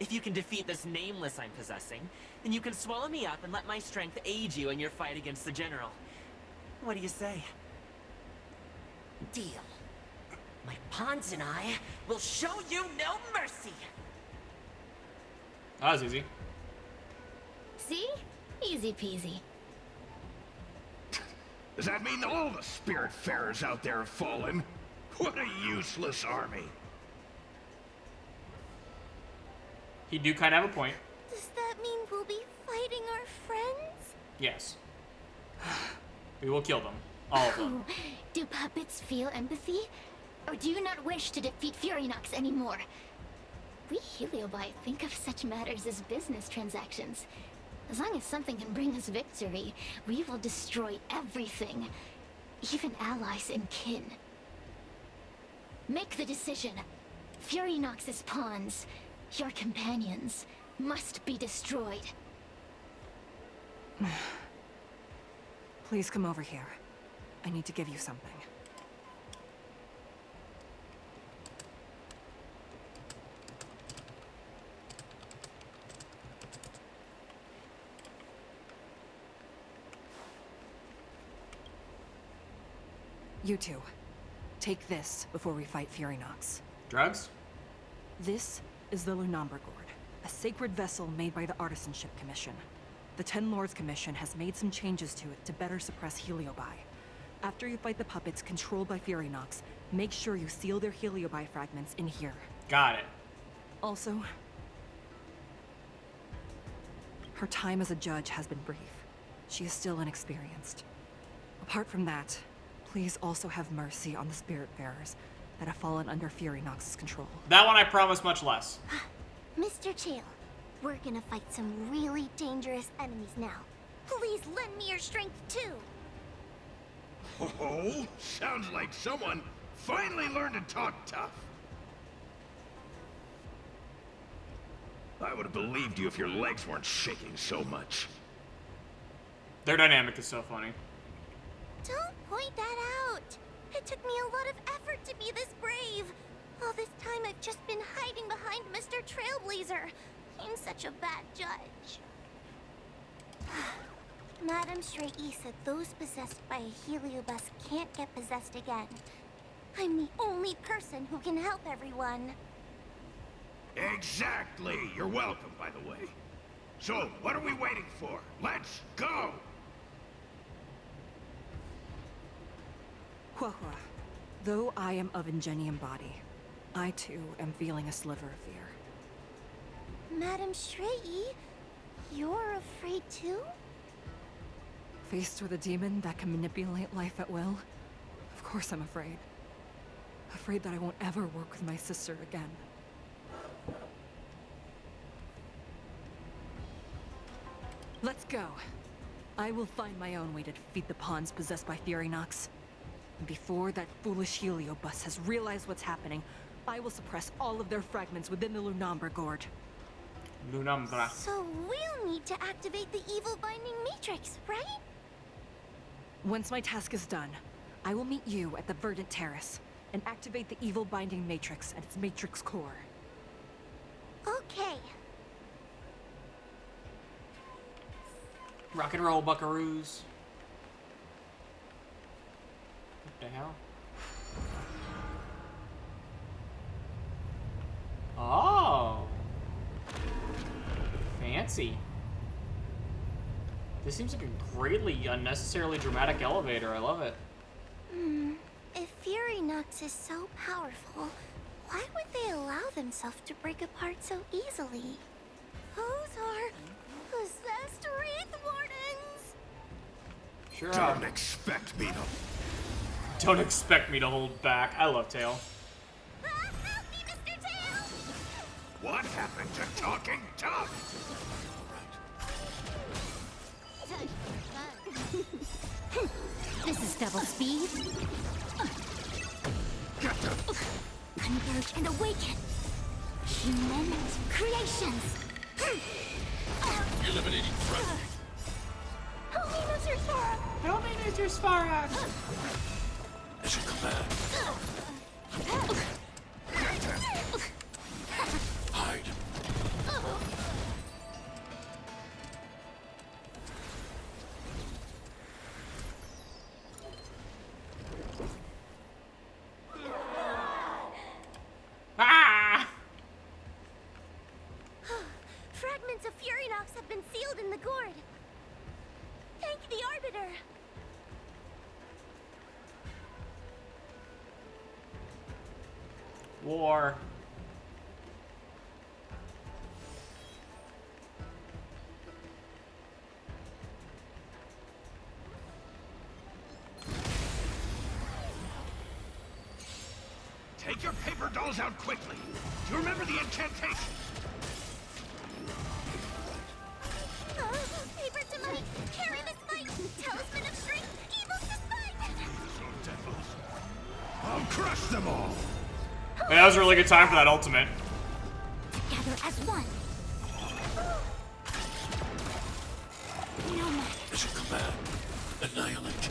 If you can defeat this nameless I'm possessing, then you can swallow me up and let my strength aid you in your fight against the general. What do you say? Deal. My pawns and I will show you no mercy. That was easy. See? Easy peasy. Does that mean all the Spiritfarers out there have fallen? What a useless army. He do kind of have a point. Does that mean we'll be fighting our friends? Yes. We will kill them. All of them. Do puppets feel empathy? Or do you not wish to defeat Furynox anymore? We Heliobi think of such matters as business transactions. As long as something can bring us victory, we will destroy everything. Even allies and kin. Make the decision. Furynox's pawns, your companions, must be destroyed. Please come over here. I need to give you something. You two, take this before we fight Furynox. Drugs? This is the Lunamber Gourd, a sacred vessel made by the Artisanship Commission. The Ten Lords Commission has made some changes to it to better suppress Heliobi. After you fight the puppets controlled by Furynox, make sure you seal their Heliobi fragments in here. Got it. Also, her time as a judge has been brief. She is still inexperienced. Apart from that, please also have mercy on the Spiritfarers that have fallen under Furynox's control. That one I promise much less. Mr. Chael, we're gonna fight some really dangerous enemies now. Please lend me your strength too. Oh, sounds like someone finally learned to talk tough. I would have believed you if your legs weren't shaking so much. Their dynamic is so funny. Don't point that out. It took me a lot of effort to be this brave. All this time I've just been hiding behind Mr. Trailblazer. I'm such a bad judge. Madame Straight-E said those possessed by a Heliobus can't get possessed again. I'm the only person who can help everyone. Exactly. You're welcome, by the way. So, what are we waiting for? Let's go! Huahua, though I am of Ingenium body, I too am feeling a sliver of fear. Madame Straight-E, you're afraid too? Faced with a demon that can manipulate life at will, of course I'm afraid. Afraid that I won't ever work with my sister again. Let's go. I will find my own way to defeat the pawns possessed by Furynox. And before that foolish Heliobus has realized what's happening, I will suppress all of their fragments within the Lunamber Gourd. Lunambra. So we'll need need to activate the evil binding matrix, right? Once my task is done, I will meet you at the Verdant Terrace and activate the evil binding matrix at its matrix core. Okay. Rock and roll, buckaroos. What the hell? Oh. Fancy. This seems like a greatly unnecessarily dramatic elevator. I love it. If Fury Nox is so powerful, why would they allow themselves to break apart so easily? Those are possessed Wraith Wardens! Sure. Don't expect me to... Don't expect me to hold back. I love Tail. Ah, help me, Mr. Tail! What happened to talking tough? This is double speed. Get them! Converge and awaken. Human creations. Eliminating threat. Help me, Mr. Sora. Help me, Mr. Svarog. Mission command. Get them! Hide. Ah! Fragments of Fury Nox have been sealed in the gourd. Thank the Arbiter. War. Take your paper dolls out quickly. Do you remember the incantation? Paper to money. Carry this fight. Talisman of strength. Evil to spite. So devils. I'll crush them all. Man, that was a really good time for that ultimate. Together as one. No matter. Mission command. Annihilate.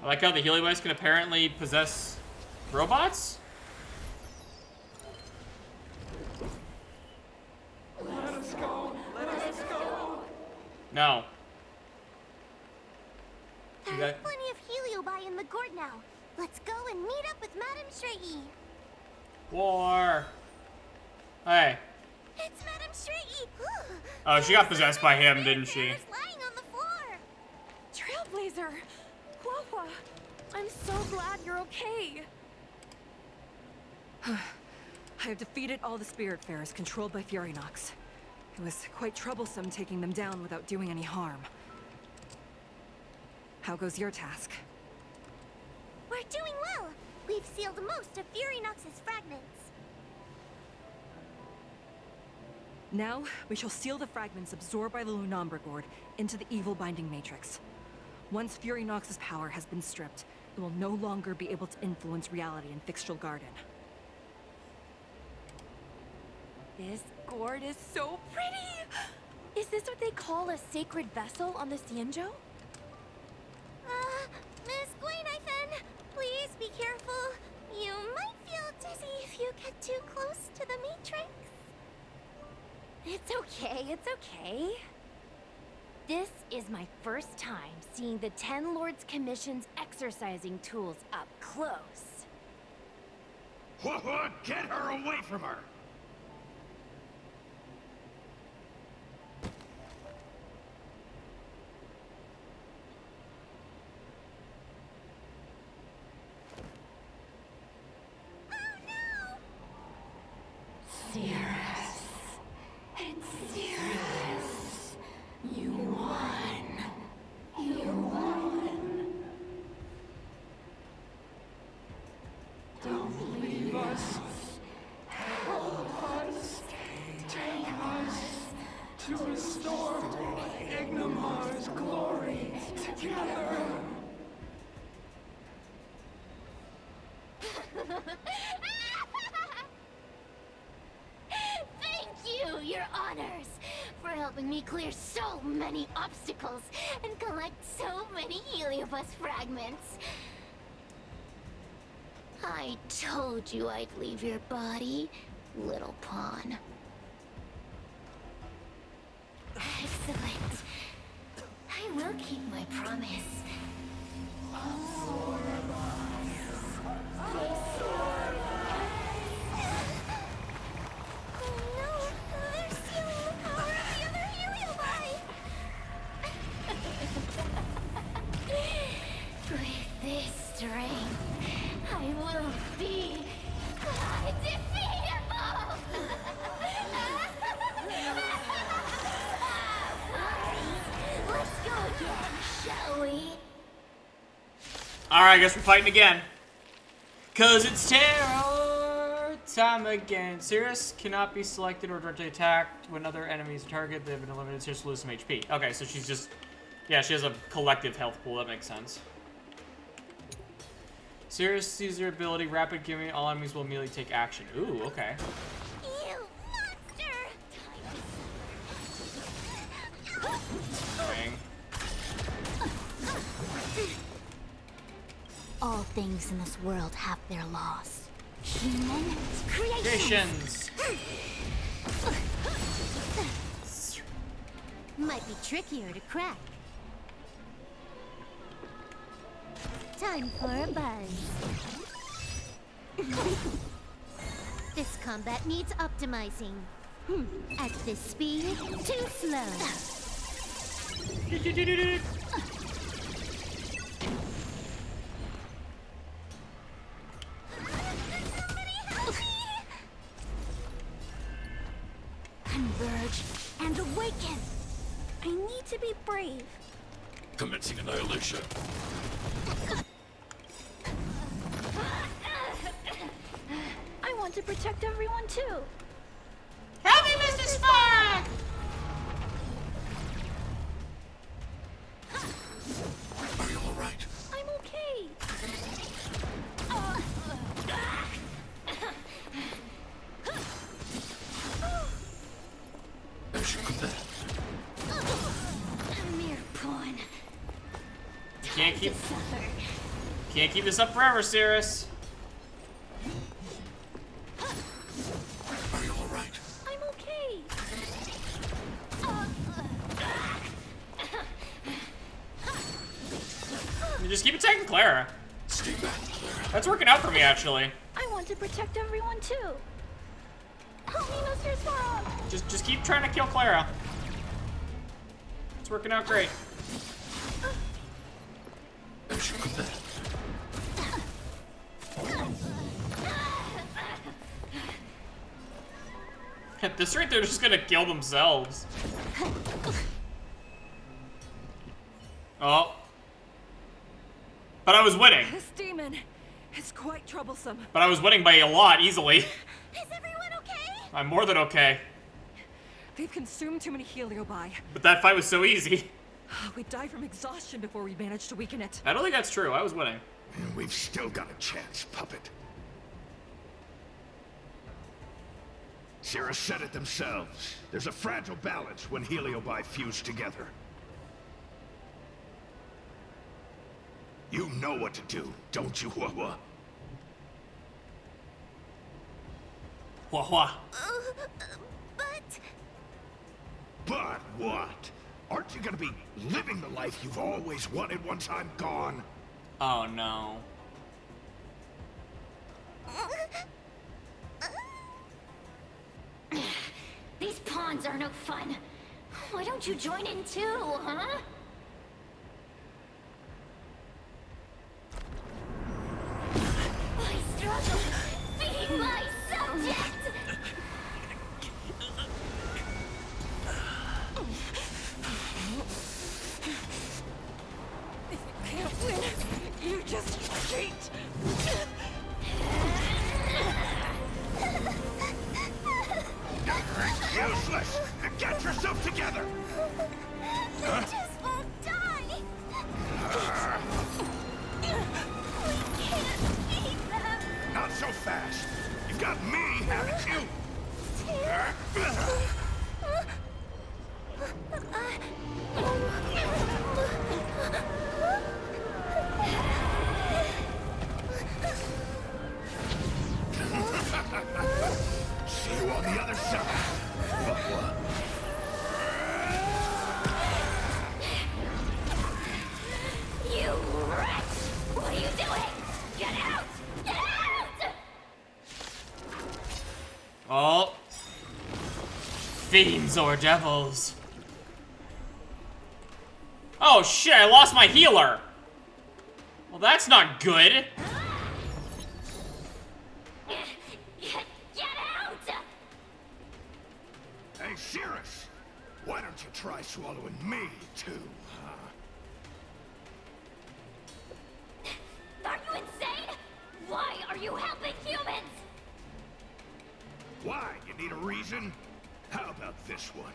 I like how the Heliobites can apparently possess robots? Let us go! Let us go! No. There Okay. are plenty of Heliobi in the gourd now. Let's go and meet up with Madame Straighty. War. Hey. It's Madame Straighty. Oh, she got possessed by him, didn't she? There's lying on the floor. Trailblazer! Wawa! I'm so glad you're okay! I have defeated all the Spiritfarers controlled by Fury Nox. It was quite troublesome taking them down without doing any harm. How goes your task? We're doing well. We've sealed most of Fury Nox's fragments. Now, we shall seal the fragments absorbed by the Lunombra Gourd into the evil binding matrix. Once Fury Nox's power has been stripped, it will no longer be able to influence reality in Fixtral Garden. This gourd is so pretty! Is this what they call a sacred vessel on the Xianzhou? Miss Gwainithen, please be careful. You might feel dizzy if you get too close to the Matrix. It's okay, it's okay. This is my first time seeing the Ten Lords Commission's exercising tools up close. What? Get her away from her! honors for helping me clear so many obstacles and collect so many heliobus fragments. I told you I'd leave your body, little pawn. Excellent. I will keep my promise. With this strength, I will be undefeatable! Let's go again, shall we? Alright, I guess we're fighting again. Cause it's terror time again. Sirius cannot be selected or directly attacked when other enemies are targeted. They've been eliminated. Sirius will lose some HP. Okay, so she's just... Yeah, she has a collective health pool. That makes sense. Sirius sees her ability. Rapid giving. All enemies will immediately take action. Ooh, okay. You monster! Dang. All things in this world have their laws. Human creations. Might be trickier to crack. Time for a buzz. This combat needs optimizing. At this speed, too slow. Converge and awaken. I need to be brave. Commencing annihilation. I want to protect everyone too. Help me, Mr. Spark! Are you alright? I'm okay. As you command. A mere pawn. Can't keep... Suffer. Can't keep this up forever, Sirius. Are you alright? I'm okay. You just keep attacking Clara. Stay back, Clara. That's working out for me, actually. I want to protect everyone too. Help me, Mr. Sparrow. Just keep trying to kill Clara. It's working out great. As you command. At this rate, they're just gonna kill themselves. Oh. But I was winning. This demon is quite troublesome. But I was winning by a lot, easily. Is everyone okay? I'm more than okay. They've consumed too many heliobi. But that fight was so easy. We died from exhaustion before we managed to weaken it. I don't think that's true. I was winning. And we've still got a chance, puppet. Sirius said it themselves. There's a fragile balance when heliobi fuse together. You know what to do, don't you, Hua-Hua? Hua-Hua. But... But what? Aren't you gonna be living the life you've always wanted once I'm gone? Oh, no. These pawns are no fun. Why don't you join in too, huh? I struggle being my subject. If you can't win, you just cheat. Useless! Get yourself together! Huh? Just won't die. We can't beat them. Not so fast. You've got me, haven't you? See you on the other side. What? You wretch! What are you doing? Get out! Get out! Oh. Fiends or devils. Oh shit, I lost my healer. Well, that's not good. Get out! Hey, Cirrus! Why don't you try swallowing me, too, huh? Are you insane? Why are you helping humans? Why? You need a reason? How about this one?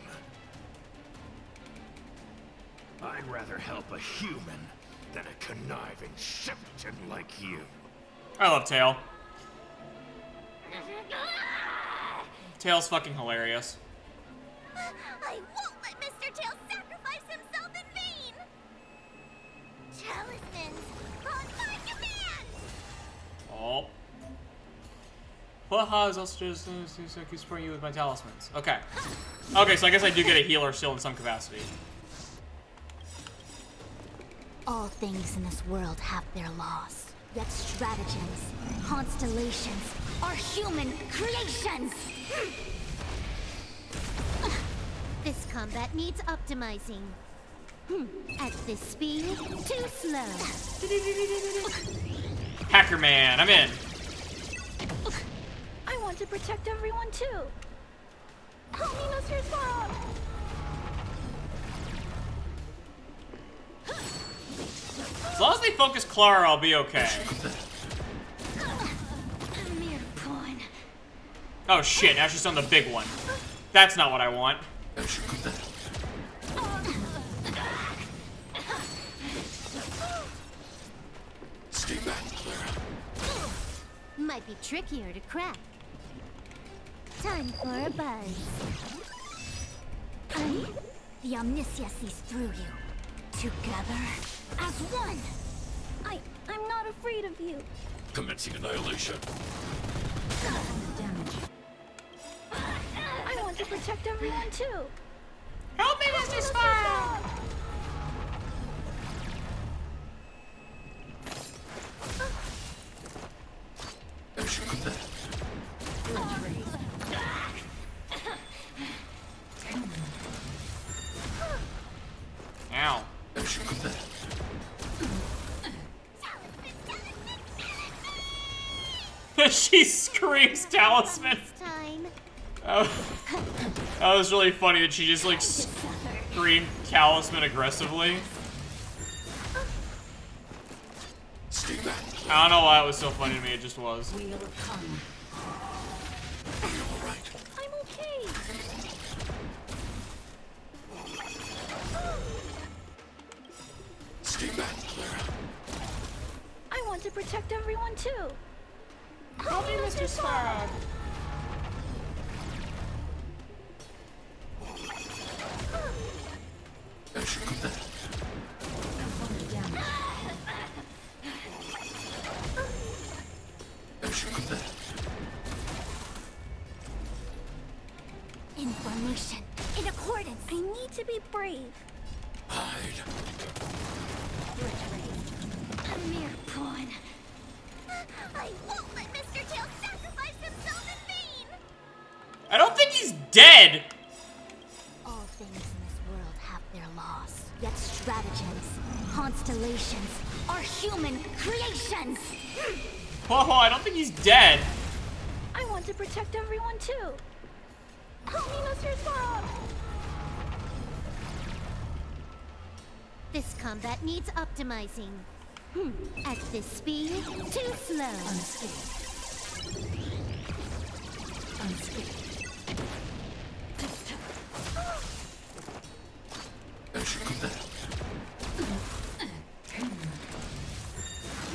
I'd rather help a human than a conniving simpleton like you. I love Tail. Tail's fucking hilarious. I won't let Mr. Tail sacrifice himself in vain! Talismans, on my command! Oh. Haha is also just supporting you with my talismans. Okay. Okay, so I guess I do get a healer still in some capacity. All things in this world have their laws. Yet stratagems, constellations, are human creations! This combat needs optimizing. At this speed, too slow. Hacker Man, I'm in. I want to protect everyone too. Help me, Mr. Frog! As long as they focus Clara, I'll be okay. Mere pawn. Oh shit, now she's on the big one. That's not what I want. Stay back, Clara. Might be trickier to crack. Time for a buzz. The Omniscia sees through you. Together as one. I'm not afraid of you. Commencing annihilation. I want to protect everyone too. Help me, Mr. Sparrow! Ow. She screams talisman. Time. That was really funny that she just like screamed talisman aggressively. I don't know why it was so funny to me, it just was. I'm okay. Stay back, Clara. I want to protect everyone too. Help me, Mr. Sparrow. Information. In accordance. I need to be brave. Hide. A mere pawn. I won't let Mr. Tail sacrifice himself in vain! I don't think he's dead. All things in this world have their laws. Yet stratagems, constellations, are human creations. Whoa, I don't think he's dead. I want to protect everyone too. Help me, Mr. Frog. This combat needs optimizing. At this speed, too slow.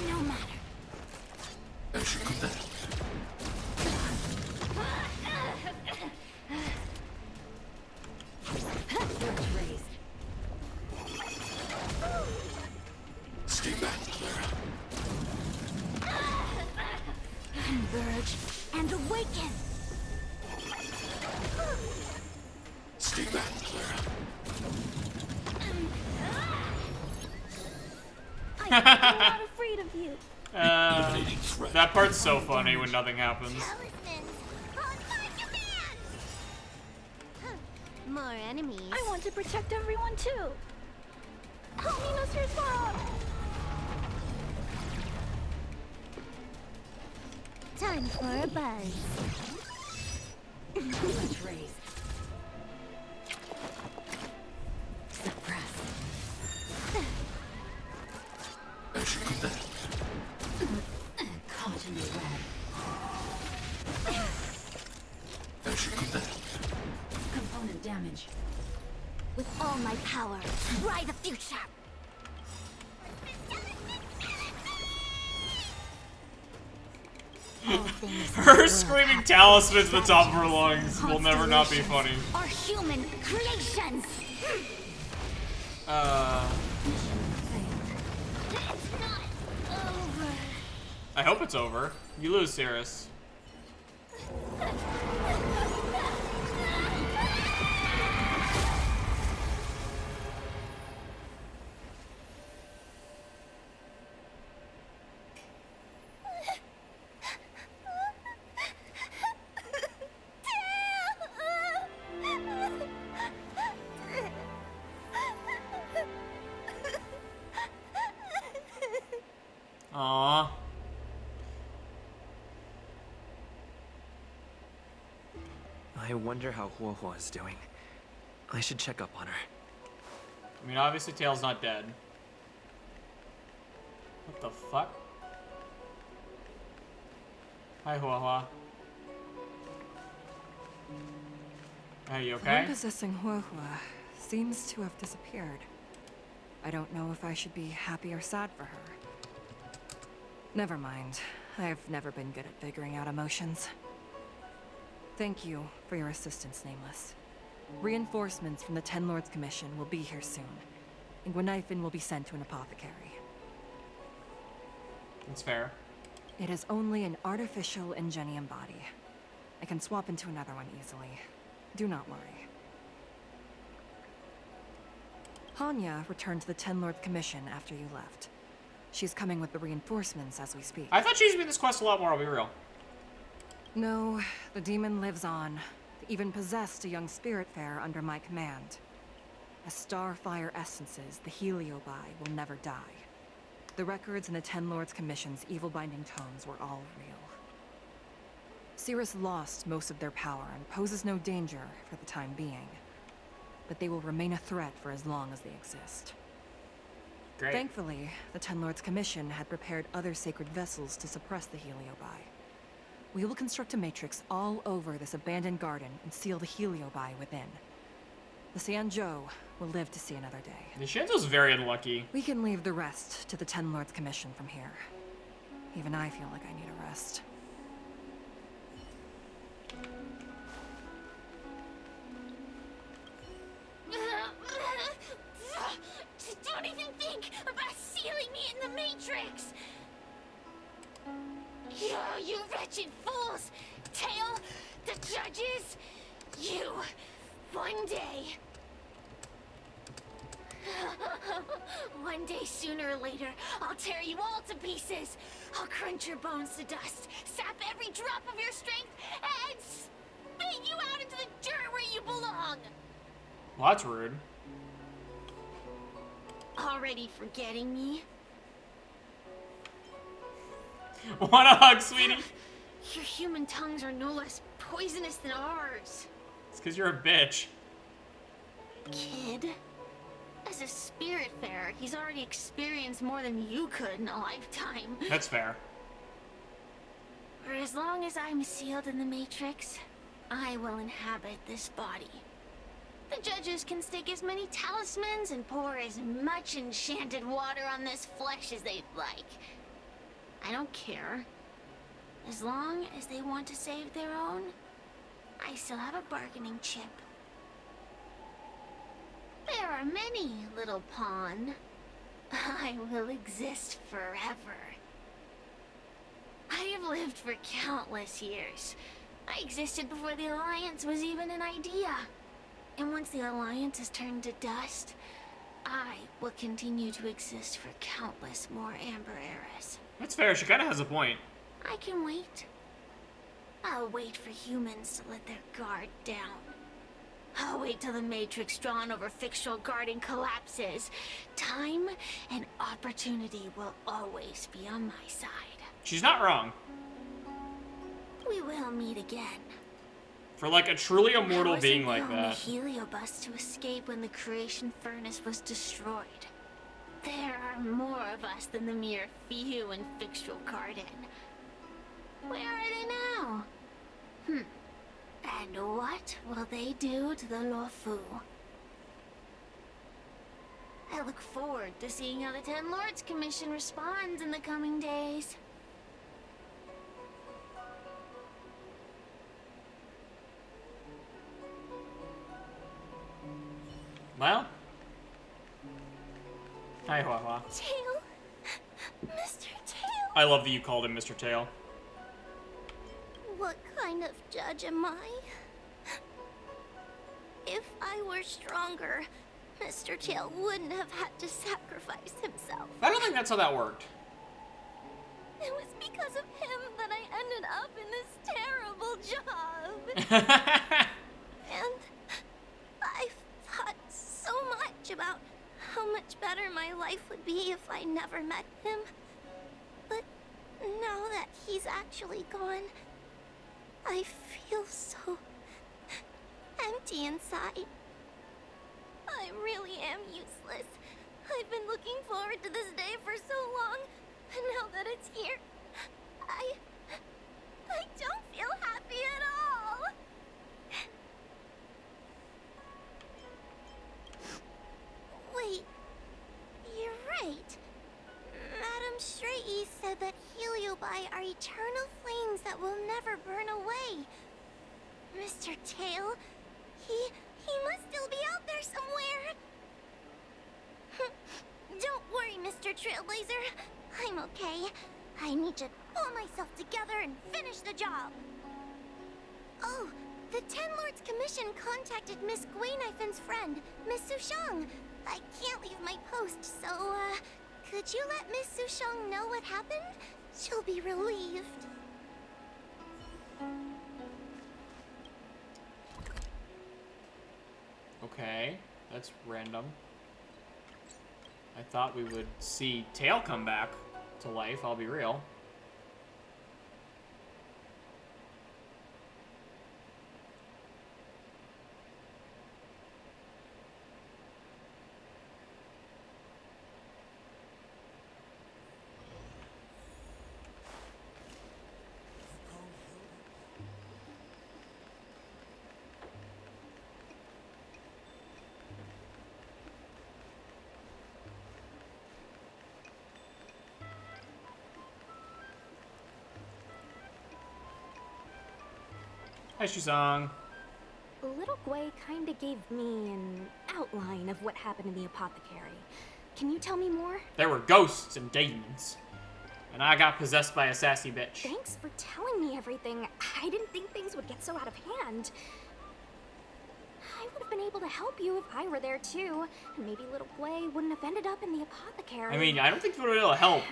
No matter. I'm not afraid of you. That part's so funny when nothing happens. Talismans on my command! Huh. More enemies. I want to protect everyone too. Help me, Mr. Sparrow. Time for a buzz. Let's raise. Suppress. Caught in the web. Component damage. With all my power, try the future. All things in the Her world screaming have talisman at the top of her strategies lungs and will never not be constellations funny. Are human creations. It's not over. I hope it's over. You lose, Cirrus. Aww. I wonder how Huohuo is doing. I should check up on her. I mean, obviously Tail's not dead. What the fuck? Hi, Huohua. Are you The one okay? possessing Huohua seems to have disappeared. I don't know if I should be happy or sad for her. Never mind. I've never been good at figuring out emotions. Thank you for your assistance, Nameless. Reinforcements from the Ten Lords Commission will be here soon, and Gwenifin will be sent to an apothecary. That's fair. It is only an artificial Ingenium body. I can swap into another one easily. Do not worry. Hanya returned to the Ten Lords Commission after you left. She's coming with the reinforcements as we speak. I thought she used to be in this quest a lot more, I'll be real. No, the demon lives on. They even possessed a young Spiritfarer under my command. As Starfire essences, the Heliobi will never die. The records in the Ten Lords Commission's evil-binding tomes were all real. Cirrus lost most of their power and poses no danger for the time being. But they will remain a threat for as long as they exist. Great. Thankfully, the Ten Lords Commission had prepared other sacred vessels to suppress the Heliobi. We will construct a matrix all over this abandoned garden and seal the Heliobi within. The Sanzhou will live to see another day. The Shinzo's very unlucky. We can leave the rest to the Ten Lords Commission from here. Even I feel like I need a rest. Don't even think about sealing me in the Matrix! You wretched fools! Tail, the judges, you, one day. One day, sooner or later, I'll tear you all to pieces. I'll crunch your bones to dust, sap every drop of your strength, and spit you out into the dirt where you belong. Well, that's rude. Already forgetting me? Want a hug, sweetie? Your human tongues are no less poisonous than ours. It's because you're a bitch. Kid, as a Spiritfarer, he's already experienced more than you could in a lifetime. That's fair. For as long as I'm sealed in the Matrix, I will inhabit this body. The judges can stake as many talismans and pour as much enchanted water on this flesh as they'd like. I don't care. As long as they want to save their own, I still have a bargaining chip. There are many, little pawn. I will exist forever. I have lived for countless years. I existed before the Alliance was even an idea. And once the Alliance is turned to dust, I will continue to exist for countless more Amber eras. That's fair. She kind of has a point. I can wait. I'll wait for humans to let their guard down. I'll wait till the matrix drawn over Fictional Garden collapses. Time and opportunity will always be on my side. She's not wrong. We will meet again. For like a truly immortal I wasn't being like the only that. Heliobus to escape when the creation furnace was destroyed. There are more of us than the mere few in Fictional Garden. Where are they now? And what will they do to the Luofu? I look forward to seeing how the Ten Lords Commission responds in the coming days. Well. Hi, Hua Hua. Tail? Mr. Tail? I love that you called him Mr. Tail. What kind of judge am I? If I were stronger, Mr. Tail wouldn't have had to sacrifice himself. I don't think that's how that worked. It was because of him that I ended up in this terrible job. And I've thought so much about how much better my life would be if I never met him. But now that he's actually gone, I feel so empty inside. I really am useless. I've been looking forward to this day for so long, and now that it's here, I don't feel happy at all. Wait, you're right. Madame Straight said that Heliobi are eternal flames that will never burn away. Mr. Tail, he must still be out there somewhere. Don't worry, Mr. Trailblazer. I'm okay. I need to pull myself together and finish the job. Oh, the Ten Lords Commission contacted Miss Guinaifin's friend, Miss Sushang. I can't leave my post, so, could you let Miss Sushang know what happened? She'll be relieved. Okay, that's random. I thought we would see Tail come back to life, I'll be real. Hi, Shusang. Little Gwei kinda gave me an outline of what happened in the apothecary. Can you tell me more? There were ghosts and demons. And I got possessed by a sassy bitch. Thanks for telling me everything. I didn't think things would get so out of hand. I would have been able to help you if I were there too. And maybe little Gwei wouldn't have ended up in the apothecary. I mean, I don't think you would be able to help.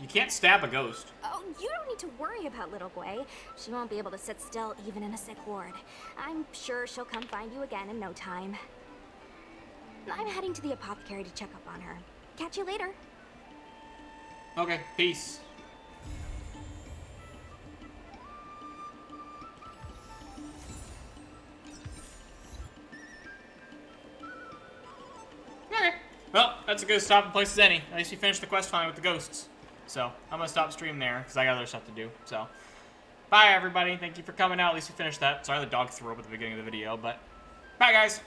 You can't stab a ghost. Oh, you don't need to worry about little Gwei. She won't be able to sit still even in a sick ward. I'm sure she'll come find you again in no time. I'm heading to the apothecary to check up on her. Catch you later. Okay, peace. Okay. Well, that's a good stopping place as any. At least we finished the quest fine with the ghosts. So, I'm gonna stop stream there, because I got other stuff to do. So, bye everybody. Thank you for coming out. At least we finished that. Sorry the dog threw up at the beginning of the video, but bye guys.